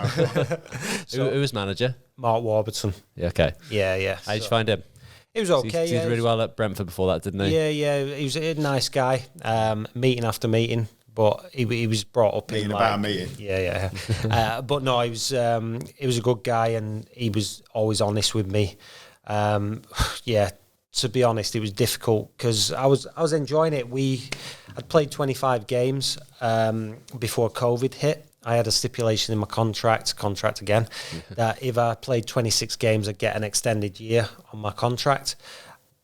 Who was manager? Mark Warburton. Yeah, okay. Yeah. How did you find him? He was okay. He did really well at Brentford before that, didn't he? Yeah. He was a nice guy. Meeting after meeting, but he was brought up meeting in about a meeting. Yeah. But no, he was a good guy, and he was always honest with me. To be honest, it was difficult because I was enjoying it. I'd played 25 games before COVID hit. I had a stipulation in my contract again, that if I played 26 games, I'd get an extended year on my contract.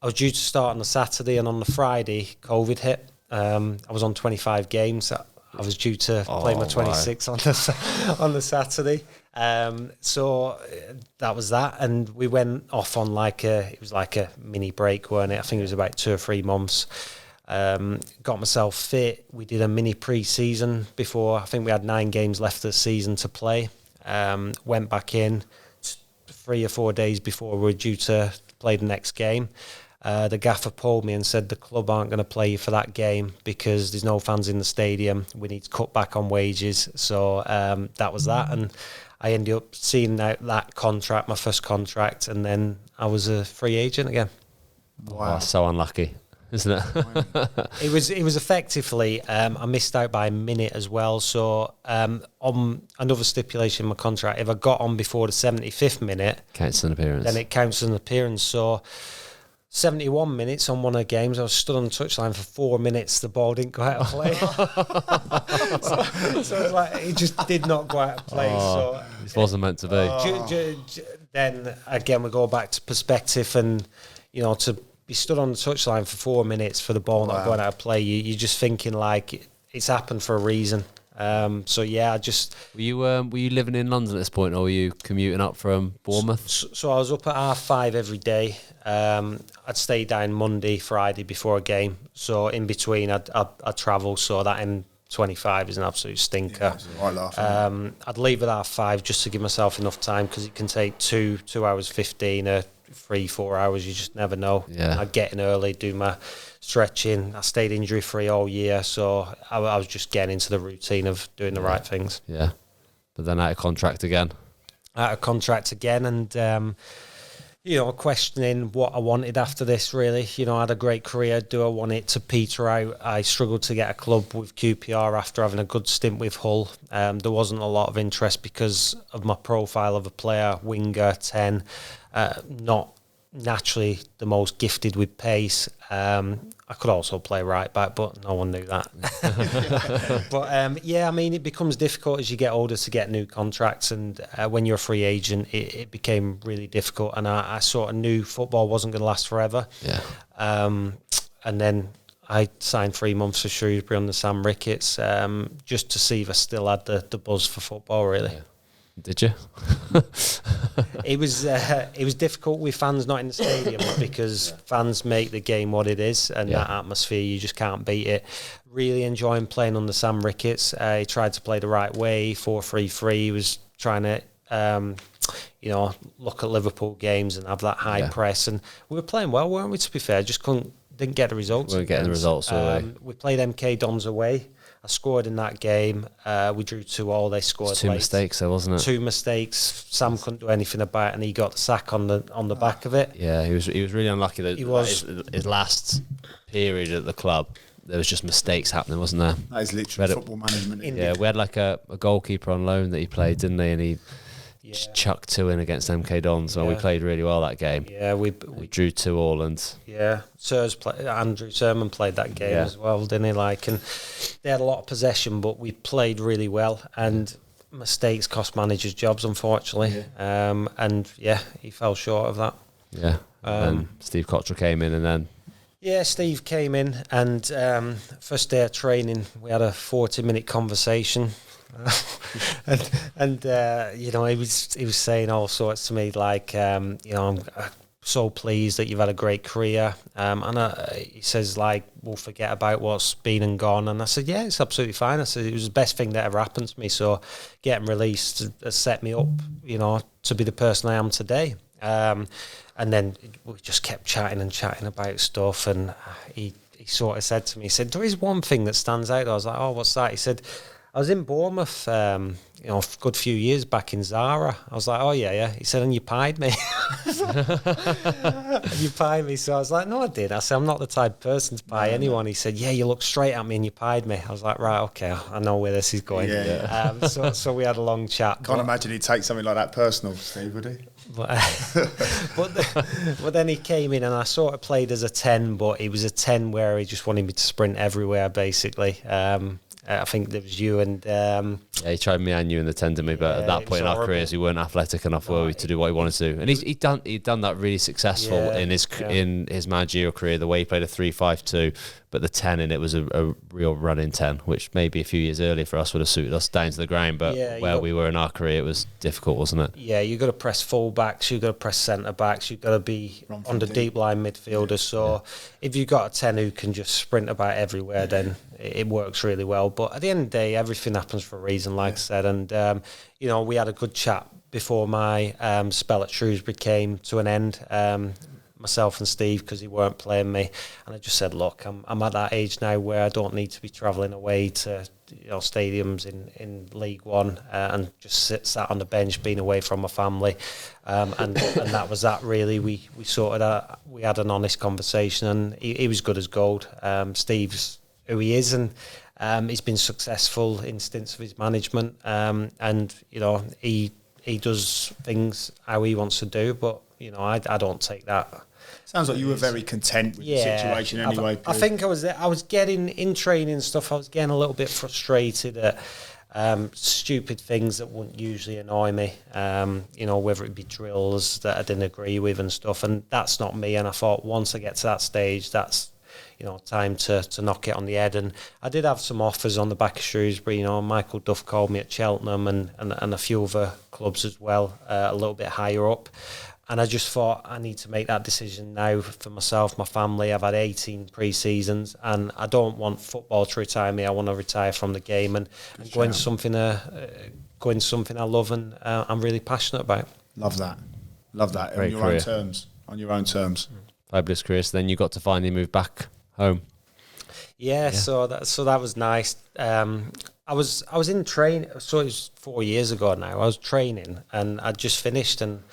I was due to start on the Saturday, and on the Friday, COVID hit. I was on 25 games. I was due to play my 26 on the Saturday. So that was that, and we went off on it was like a mini break, weren't it? I think it was about 2 or 3 months. got myself fit. We did a mini pre-season before. I think we had 9 games left of the season to play. Went back in 3 or 4 days before we were due to play the next game. The gaffer pulled me and said the club aren't going to play you for that game because there's no fans in the stadium. We need to cut back on wages. So that was that. And I ended up seeing out that contract, my first contract, and then I was a free agent again. Wow, oh, so unlucky, isn't it? It was effectively, I missed out by a minute as well. So on another stipulation in my contract, if I got on before the 75th minute, counts as an appearance. Then it counts as an appearance. So 71 minutes on one of the games, I was stood on the touchline for 4 minutes. The ball didn't go out of play. so it was like it just did not go out of play. So this wasn't meant to be. Then again, we go back to perspective, and to be stood on the touchline for 4 minutes for the ball not going out of play, you're just thinking like it's happened for a reason. So yeah, Were you living in London at this point, or were you commuting up from Bournemouth? So I was up at 5:30 every day. I'd stay down Monday, Friday before a game. So in between, I'd travel. So that M25 is an absolute stinker. Yeah, I'd leave at 5:30 just to give myself enough time, because it can take 2 hours 15 or 3-4 hours. You just never know. Yeah. I'd get in early, do my stretching. I stayed injury free all year, so I was just getting into the routine of doing the right things. Yeah, but then out of contract again. And questioning what I wanted after this. Really, I had a great career. Do I want it to peter out? I struggled to get a club with QPR after having a good stint with Hull. There wasn't a lot of interest because of my profile of a player, winger, 10, not naturally the most gifted with pace. I could also play right back, but no one knew that. But it becomes difficult as you get older to get new contracts, and when you're a free agent, it became really difficult, and I sort of knew football wasn't going to last forever. Yeah. And then I signed 3 months for Shrewsbury on the Sam Ricketts, just to see if I still had the buzz for football, really. Yeah. Did you? It was difficult with fans not in the stadium, because fans make the game what it is, and that atmosphere, you just can't beat it. Really enjoying playing on the Sam Ricketts. He tried to play the right way, 4-3-3. He was trying to look at Liverpool games and have that high press, and we were playing well, weren't we, to be fair? Just didn't get the results. We weren't getting the results, were we? We played MK Dons away. I scored in that game. We drew 2-2. They scored 2 mistakes, though, wasn't it? 2 mistakes. Sam couldn't do anything about it, and he got the sack on the back of it. Yeah, he was really unlucky. That his last period at the club, there was just mistakes happening, wasn't there? That is literally football management. Yeah, we had like a goalkeeper on loan that he played, didn't he? And he just chucked 2 in against MK Dons. So we played really well that game. Yeah, we drew 2-2, and Andrew Sermon played that game as well, didn't he? And they had a lot of possession, but we played really well, and mistakes cost managers jobs, unfortunately. He fell short of that. Yeah. And Steve Cottrell came in, and then. Yeah, Steve came in, and first day of training, we had a 40-minute conversation. He was saying all sorts to me, like, I'm so pleased that you've had a great career, he says, like, we'll forget about what's been and gone. And I said, yeah, it's absolutely fine. I said, it was the best thing that ever happened to me, so getting released has set me up, to be the person I am today. And then we just kept chatting about stuff, and he sort of said to me, he said, there is one thing that stands out. I was like, oh, what's that? He said, I was in Bournemouth, a good few years back in Zara. I was like, oh, yeah. He said, and you pied me. You pied me. So I was like, no, I did. I said, I'm not the type of person to pie anyone. He said, yeah, you looked straight at me and you pied me. I was like, right, okay, I know where this is going. Yeah. So we had a long chat. Can't imagine he'd take something like that personal, Steve, would he? But then he came in, and I sort of played as a 10, but it was a 10 where he just wanted me to sprint everywhere, basically. I think there was you and... Yeah, he tried me and you in the 10 to me, but at that point in our careers, we weren't athletic enough, were we, to do what he wanted to do. And he'd done that really successful in his managerial career, the way he played a 3-5-2, but the 10 in it was a real running 10, which maybe a few years earlier for us would have suited us down to the ground, but where we were in our career, it was difficult, wasn't it? Yeah, you've got to press full-backs, you've got to press centre-backs, you've got to be on the deep line midfielders. So if you've got a 10 who can just sprint about everywhere, then it works really well. But at the end of the day, everything happens for a reason, like I said. And, we had a good chat before my spell at Shrewsbury came to an end, myself and Steve, because he weren't playing me. And I just said, look, I'm at that age now where I don't need to be travelling away to stadiums in League One and just sat on the bench being away from my family. And that was that, really. We sorted out, we had an honest conversation, and he was good as gold. Steve's who he is, and he's been successful in stints of his management, and he does things how he wants to do, but I don't take that. Sounds like you were very content with the situation anyway. I think I was getting in training and stuff. I was getting a little bit frustrated at stupid things that wouldn't usually annoy me. Whether it be drills that I didn't agree with and stuff. And that's not me. And I thought once I get to that stage, that's time to knock it on the head. And I did have some offers on the back of Shrewsbury. Michael Duff called me at Cheltenham and a few other clubs as well, a little bit higher up. And I just thought I need to make that decision now for myself, my family. I've had 18 pre-seasons, and I don't want football to retire me. I want to retire from the game and go into something I love and I'm really passionate about. Love that. Great On your own terms. Fabulous career. So then you got to finally move back home. Yeah. So that was nice. I was in training. So it was 4 years ago now. I was training and I'd just finished and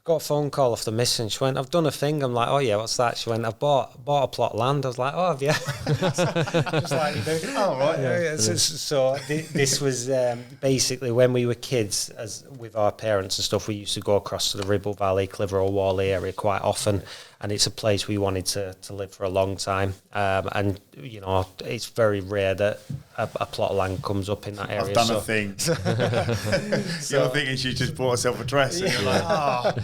got a phone call off the missus. She went, I've done a thing. I'm like, oh yeah, what's that? She went, I've bought a plot of land. I was like, oh, have you? Just like you do. Oh, right. Yeah. So this was basically when we were kids, as with our parents and stuff, we used to go across to the Ribble Valley, Clitheroe, Whalley area quite often. And it's a place we wanted to live for a long time. And, it's very rare that a plot of land comes up in that area. I've done a thing. You're thinking she just bought herself a dress and you're like,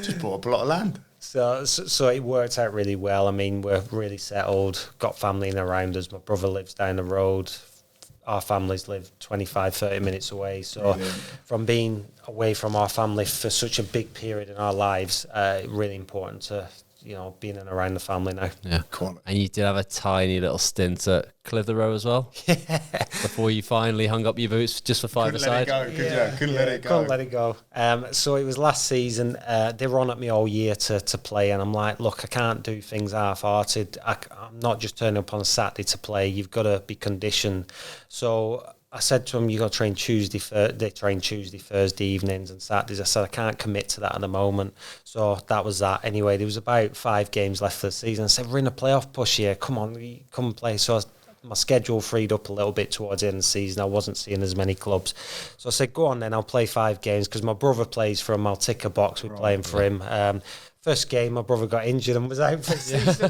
just bought a plot of land. So it worked out really well. I mean, we're really settled, got family in around us. My brother lives down the road. Our families live 25, 30 minutes away. So from being away from our family for such a big period in our lives, really important to, being in and around the family now. Yeah. Cool. And you did have a tiny little stint at Clitheroe as well? Yeah. Before you finally hung up your boots just for five-a-side? Couldn't let it go. Couldn't let it go. So it was last season. They were on at me all year to play, and I'm like, look, I can't do things half-hearted. I'm not just turning up on a Saturday to play. You've got to be conditioned. So I said to them, you got to train Tuesday. They train Tuesday, Thursday evenings and Saturdays. I said, I can't commit to that at the moment. So that was that. Anyway, there was about 5 games left for the season. I said, we're in a playoff push here. Come on, come and play. So my schedule freed up a little bit towards the end of the season. I wasn't seeing as many clubs. So I said, go on then, I'll play 5 games because my brother plays for him. I'll tick a box with playing for him. First game, my brother got injured and was out for the season.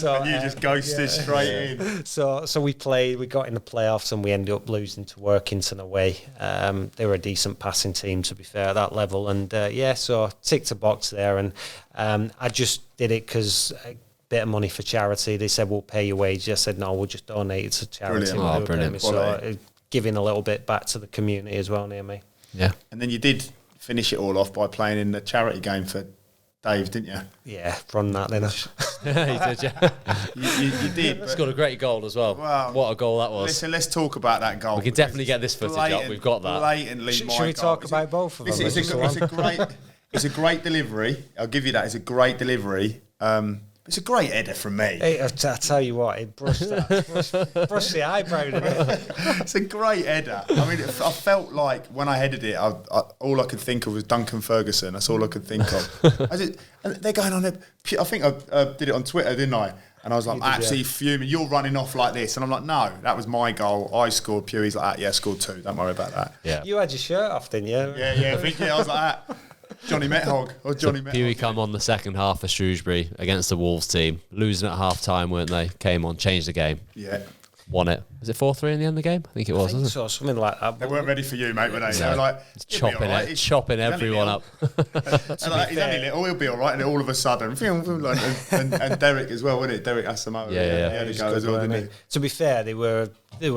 And you just ghosted straight in. So we played, we got in the playoffs and we ended up losing to Workington away. They were a decent passing team, to be fair, at that level. And so ticked a box there. And I just did it because a bit of money for charity. They said, we'll pay your wage. I said, no, we'll just donate it to charity. Brilliant. So giving a little bit back to the community as well near me. Yeah. And then you did finish it all off by playing in the charity game for Dave, didn't you? Yeah, run that then. You did, yeah. You did. It's got a great goal as well. Wow. What a goal that was. Listen, let's talk about that goal. We can definitely get this footage up. We've got that. Blatantly Should we talk about both of them? It's a great delivery. I'll give you that. It's a great delivery. It's a great header from me. I tell you what, it brushed the eyebrow in it. It's a great header. I mean, I felt like when I headed it, all I could think of was Duncan Ferguson. That's all I could think of. And they're going on I think I did it on Twitter, didn't I? And I was like, absolutely fuming. You're running off like this. And I'm like, no, that was my goal. I scored. Pugh's like, yeah, scored 2. Don't worry about that. Yeah. You had your shirt off, didn't you? Yeah, I was like that. Johnny Methog. Pugh come on the second half of Shrewsbury against the Wolves team, losing at half time, weren't they? Came on, changed the game. Yeah. Won it. Was it 4-3 in the end of the game? I think it was, wasn't it? So, something like that. They weren't ready for you, mate, were they? They were like, chopping everyone up. He's only little, he'll be all right. And all of a sudden, and Derek as well, wasn't it? Derek Asamoah. Yeah. He had a go as well, didn't he? To be fair, they were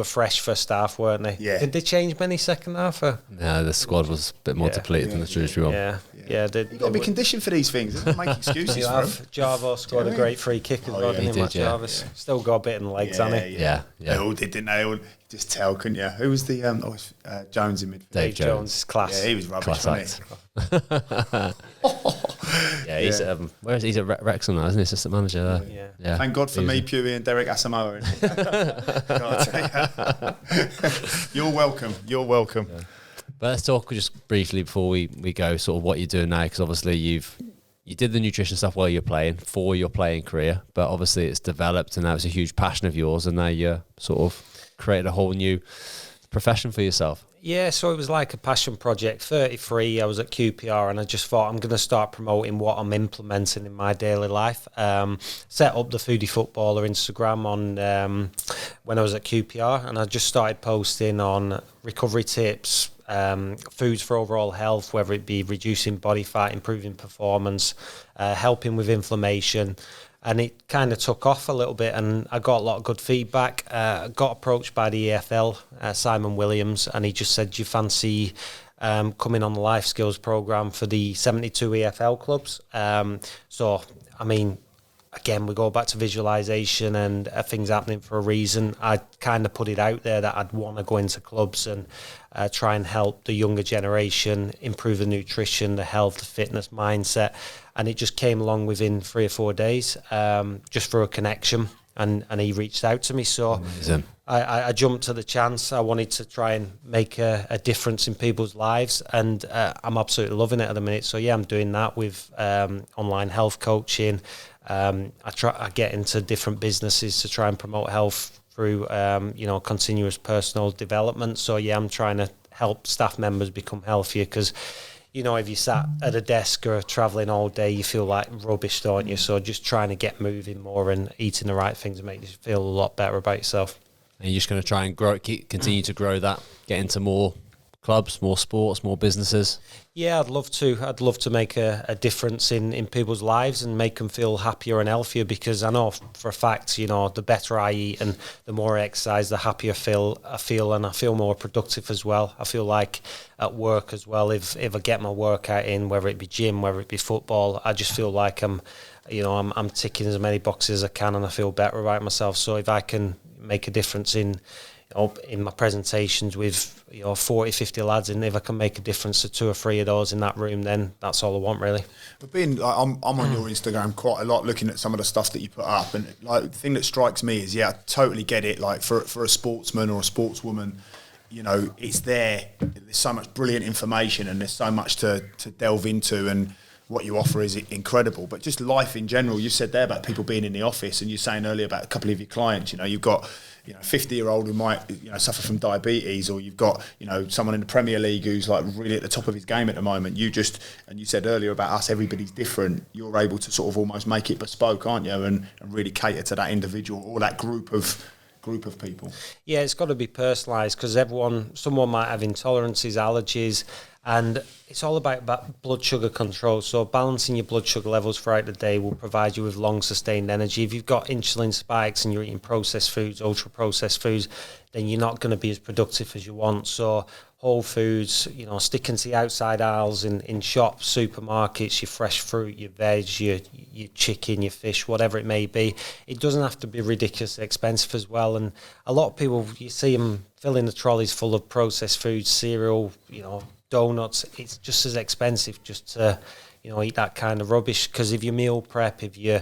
fresh first half, weren't they? Yeah. Did they change many second half? Or? No, the squad was a bit more depleted than the Shrewsbury one. Yeah. You've got to be conditioned for these things. Don't make excuses for them. Jarvo scored a great free kick as well, didn't he, Matt Jarvis? Still got a bit in the legs, hasn't he? Yeah. They all did, didn't they? All just tell, couldn't you? Who was the Jones in midfield? Dave Jones, class. Yeah, he was rubbish, wasn't he? He's at Wrexham now, isn't he? Assistant manager there. Yeah. Thank God for me, Pugh, and Derek Asamoah. You're welcome. You're welcome. Yeah. But let's talk just briefly before we go, sort of what you're doing now, because obviously you did the nutrition stuff while you're playing for your playing career, but obviously it's developed and now it's a huge passion of yours, and now you're sort of created a whole new profession for yourself. Yeah, so it was like a passion project. 33, I was at QPR, and I just thought I'm going to start promoting what I'm implementing in my daily life. Set up the Foodie Footballer Instagram on when I was at QPR, and I just started posting on recovery tips, foods for overall health, whether it be reducing body fat, improving performance, helping with inflammation. And it kind of took off a little bit, and I got a lot of good feedback. Got approached by the EFL, Simon Williams, and he just said, do you fancy coming on the life skills program for the 72 EFL clubs? So, I mean, again, we go back to visualization and things happening for a reason. I kind of put it out there that I'd want to go into clubs and try and help the younger generation improve the nutrition, the health, the fitness mindset. And it just came along within 3 or 4 days, just for a connection. And he reached out to me. So I jumped to the chance. I wanted to try and make a difference in people's lives. And I'm absolutely loving it at the minute. So, yeah, I'm doing that with online health coaching. I get into different businesses to try and promote health through, continuous personal development. So, yeah, I'm trying to help staff members become healthier because, if you sat at a desk or travelling all day, you feel like rubbish, don't you? So just trying to get moving more and eating the right things make you feel a lot better about yourself. And you're just going to try and continue to grow that, get into more clubs, more sports, more businesses? Yeah, I'd love to. I'd love to make a difference in people's lives and make them feel happier and healthier, because I know for a fact, the better I eat and the more I exercise, the happier I feel, and I feel more productive as well. I feel like at work as well, if I get my workout in, whether it be gym, whether it be football, I just feel like I'm ticking as many boxes as I can, and I feel better about myself. So if I can make a difference in my presentations with 40, 50 lads, and if I can make a difference to 2 or 3 of those in that room, then that's all I want, really. But I'm on your Instagram quite a lot, looking at some of the stuff that you put up, and the thing that strikes me is, I totally get it. Like for a sportsman or a sportswoman, it's there. There's so much brilliant information, and there's so much to delve into, and what you offer is incredible. But just life in general, you said there about people being in the office, and you're saying earlier about a couple of your clients. You've got 50-year-old who might suffer from diabetes, or you've got someone in the Premier League who's like really at the top of his game at the moment. And you said earlier about us, everybody's different. You're able to sort of almost make it bespoke, aren't you, and really cater to that individual or that group of people. Yeah, it's got to be personalised, because someone might have intolerances, allergies, and it's all about blood sugar control. So balancing your blood sugar levels throughout the day will provide you with long sustained energy. If you've got insulin spikes and you're eating processed foods, ultra processed foods, then you're not going to be as productive as you want. So whole foods, sticking to the outside aisles in shops, supermarkets, your fresh fruit, your veg, your chicken, your fish, whatever it may be. It doesn't have to be ridiculously expensive as well. And a lot of people, you see them filling the trolleys full of processed foods, cereal, donuts. It's just as expensive just to eat that kind of rubbish, because if you meal prep, if you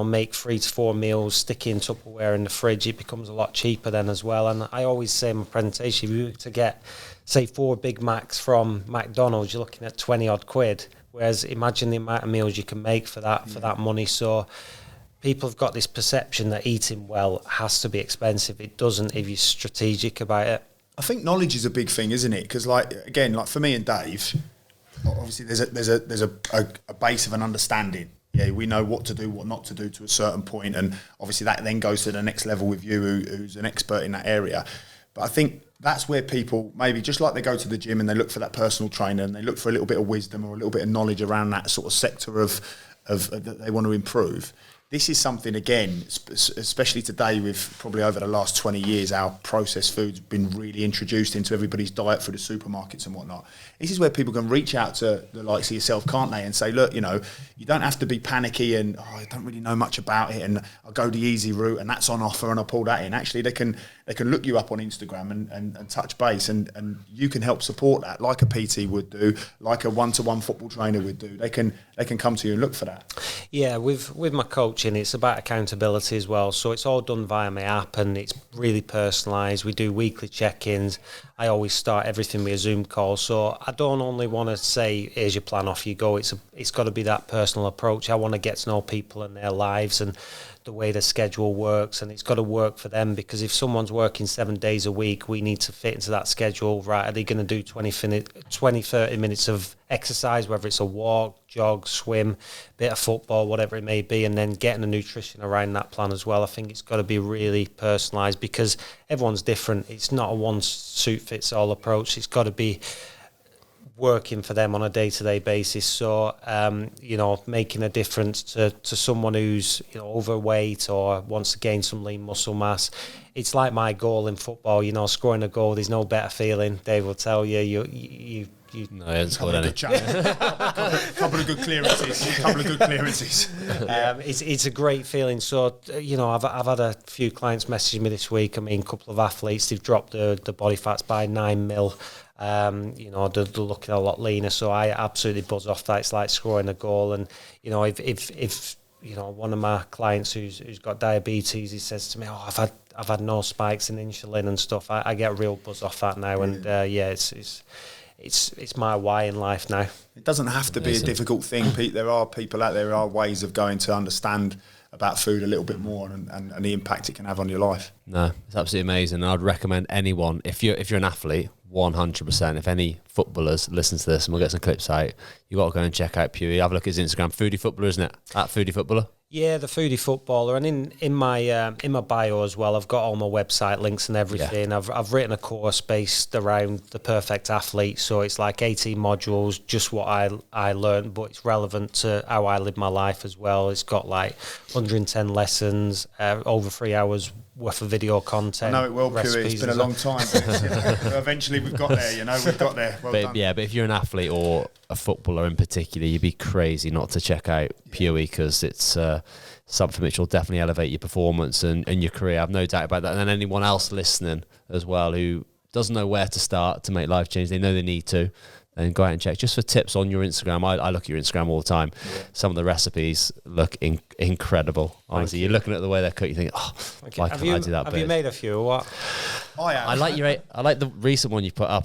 make 3 to 4 meals, stick in Tupperware in the fridge, it becomes a lot cheaper then as well. And I always say in my presentation, if you were to get say 4 Big Macs from McDonald's, you're looking at 20 odd quid, whereas imagine the amount of meals you can make for that money. So people have got this perception that eating well has to be expensive. It doesn't if you're strategic about it. I think knowledge is a big thing, isn't it? Because, for me and Dave, obviously there's a base of an understanding. yeah, we know what to do, what not to do to a certain point, and obviously that then goes to the next level with you, who's an expert in that area. But I think that's where people maybe, just like they go to the gym and they look for that personal trainer and they look for a little bit of wisdom or a little bit of knowledge around that sort of sector of that they want to improve. This is something, again, especially today, with probably over the last 20 years, our processed food's been really introduced into everybody's diet through the supermarkets and whatnot. This is where people can reach out to the likes of yourself, can't they, and say, look, you know, you don't have to be panicky and, I don't really know much about it and I'll go the easy route and that's on offer and I'll pull that in. Actually, they can look you up on Instagram and touch base, and you can help support that, like a PT would do, like a one-to-one football trainer would do. They can come to you and look for that. Yeah, with my coaching, it's about accountability as well. So it's all done via my app and it's really personalised. We do weekly check-ins. I always start everything with a Zoom call. So I don't only want to say, here's your plan, off you go. It's got to be that personal approach. I want to get to know people and their lives and the way the schedule works, and it's got to work for them, because if someone's working 7 days a week, we need to fit into that schedule. Right, are they going to do 30 minutes of exercise, whether it's a walk, jog, swim, bit of football, whatever it may be, and then getting a nutrition around that plan as well. I think it's got to be really personalised, because everyone's different. It's not a one suit fits all approach. It's got to be working for them on a day-to-day basis. So you know, making a difference to someone who's, you know, overweight or wants to gain some lean muscle mass. It's like my goal in football, you know, scoring a goal. There's no better feeling. Dave will tell you. You no, I haven't scored any. Couple of good clearances. It's a great feeling. So, you know, I've had a few clients message me this week. I mean, a couple of athletes, they've dropped the body fats by 9 mil. You know, they're looking a lot leaner. So I absolutely buzz off that. It's like scoring a goal. And, you know, if you know, one of my clients who's got diabetes, he says to me, "Oh, I've had no spikes in insulin and stuff." I get a real buzz off that now. And yeah, it's my why in life now. It doesn't have to be a difficult thing, Pete. There are people out there, there are ways of going to understand about food a little bit more and the impact it can have on your life. No, it's absolutely amazing. And I'd recommend anyone, if you're an athlete, 100%, if any footballers listen to this, and we'll get some clips out, you got to go and check out Pugh. Have a look at his Instagram, Foodie Footballer, isn't it? At Foodie Footballer. Yeah, the Foodie Footballer, and in my bio as well, I've got all my website links and everything. Yeah. I've written a course based around the perfect athlete, so it's like 18 modules, just what I learned, but it's relevant to how I live my life as well. It's got like 110 lessons, over 3 hours worth of video content. I know it will, Pugh. It's been a long time. But eventually we've got there, you know, we've got there. Well done. Yeah, but if you're an athlete or a footballer in particular, you'd be crazy not to check out Pugh, because it's something which will definitely elevate your performance and your career. I've no doubt about that. And then anyone else listening as well who doesn't know where to start to make life change, they know they need to, then go out and check. Just for tips on your Instagram, I look at your Instagram all the time. Yeah. Some of the recipes look incredible. Honestly, you're looking at the way they're cooked, you think, oh, why can't I do that? Have you made a few or what? I like the recent one you put up.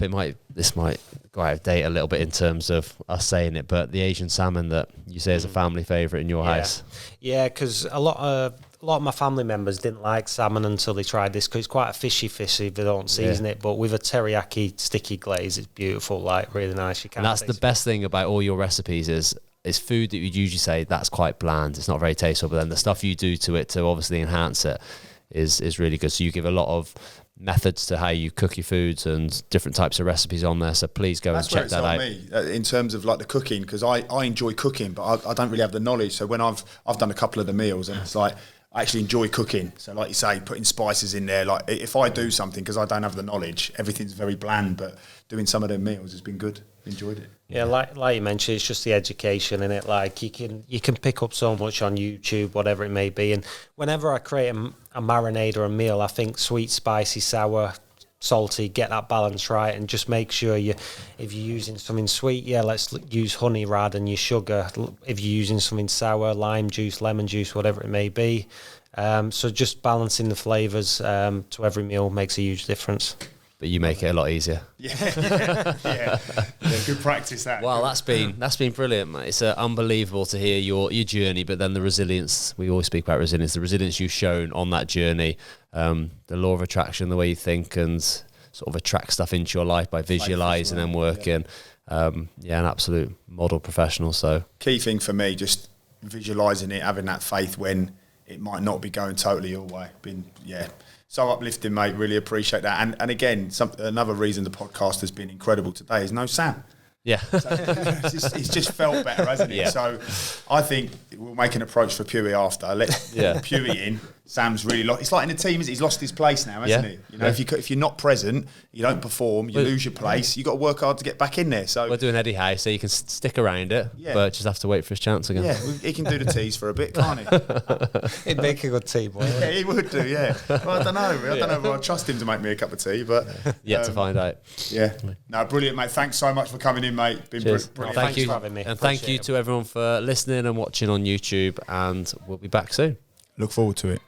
This might go out of date a little bit in terms of us saying it, but the Asian salmon that you say is a family favourite in your house. Yeah, because a lot of my family members didn't like salmon until they tried this, because it's quite a fishy if they don't season it. But with a teriyaki sticky glaze, it's beautiful, like really nice. You can't. And that's the best thing about all your recipes is food that you'd usually say that's quite bland. It's not very tasteful, but then the stuff you do to it to obviously enhance it is really good. So you give a lot of methods to how you cook your foods and different types of recipes on there, so please go and check that out. Me, in terms of like the cooking, because I enjoy cooking, but I don't really have the knowledge. So when I've done a couple of the meals, and it's like I actually enjoy cooking. So like you say, putting spices in there, like if I do something, because I don't have the knowledge, everything's very bland, but doing some of the meals has been good. Enjoyed it. Yeah, like you mentioned, it's just the education in it. Like you can pick up so much on YouTube, whatever it may be. And whenever I create a marinade or a meal, I think sweet, spicy, sour, salty, get that balance right, and just make sure if you're using something sweet, let's use honey rather than your sugar. If you're using something sour, lime juice, lemon juice, whatever it may be. So just balancing the flavours to every meal makes a huge difference. But you make it a lot easier. Yeah, good practice that. Well, that's been brilliant, mate. It's unbelievable to hear your journey, but then the resilience. We always speak about resilience. The resilience you've shown on that journey, the law of attraction, the way you think and sort of attract stuff into your life by visualising and working. An absolute model professional. So key thing for me, just visualising it, having that faith when it might not be going totally your way. Been so uplifting, mate. Really appreciate that. And again, another reason the podcast has been incredible today is no Sam. Yeah. So it's just felt better, hasn't it? Yeah. So I think we'll make an approach for Pugh after. Let Pugh in. Sam's really it's like in the team, he's lost his place now, hasn't he? You know, if you're not present, you don't perform, you lose your place. You've got to work hard to get back in there. So we're doing Eddie Howe, so you can stick around it, but just have to wait for his chance again. Yeah, he can do the tease for a bit, can't he? He'd make a good tea boy. Yeah, he would do. Yeah. Well, I don't know. I don't know if I trust him to make me a cup of tea, but yet to find out. Yeah. No, brilliant, mate. Thanks so much for coming in, mate. Been Cheers. brilliant. Thank you for having me. And thank you to everyone for listening and watching on YouTube, and we'll be back soon. Look forward to it.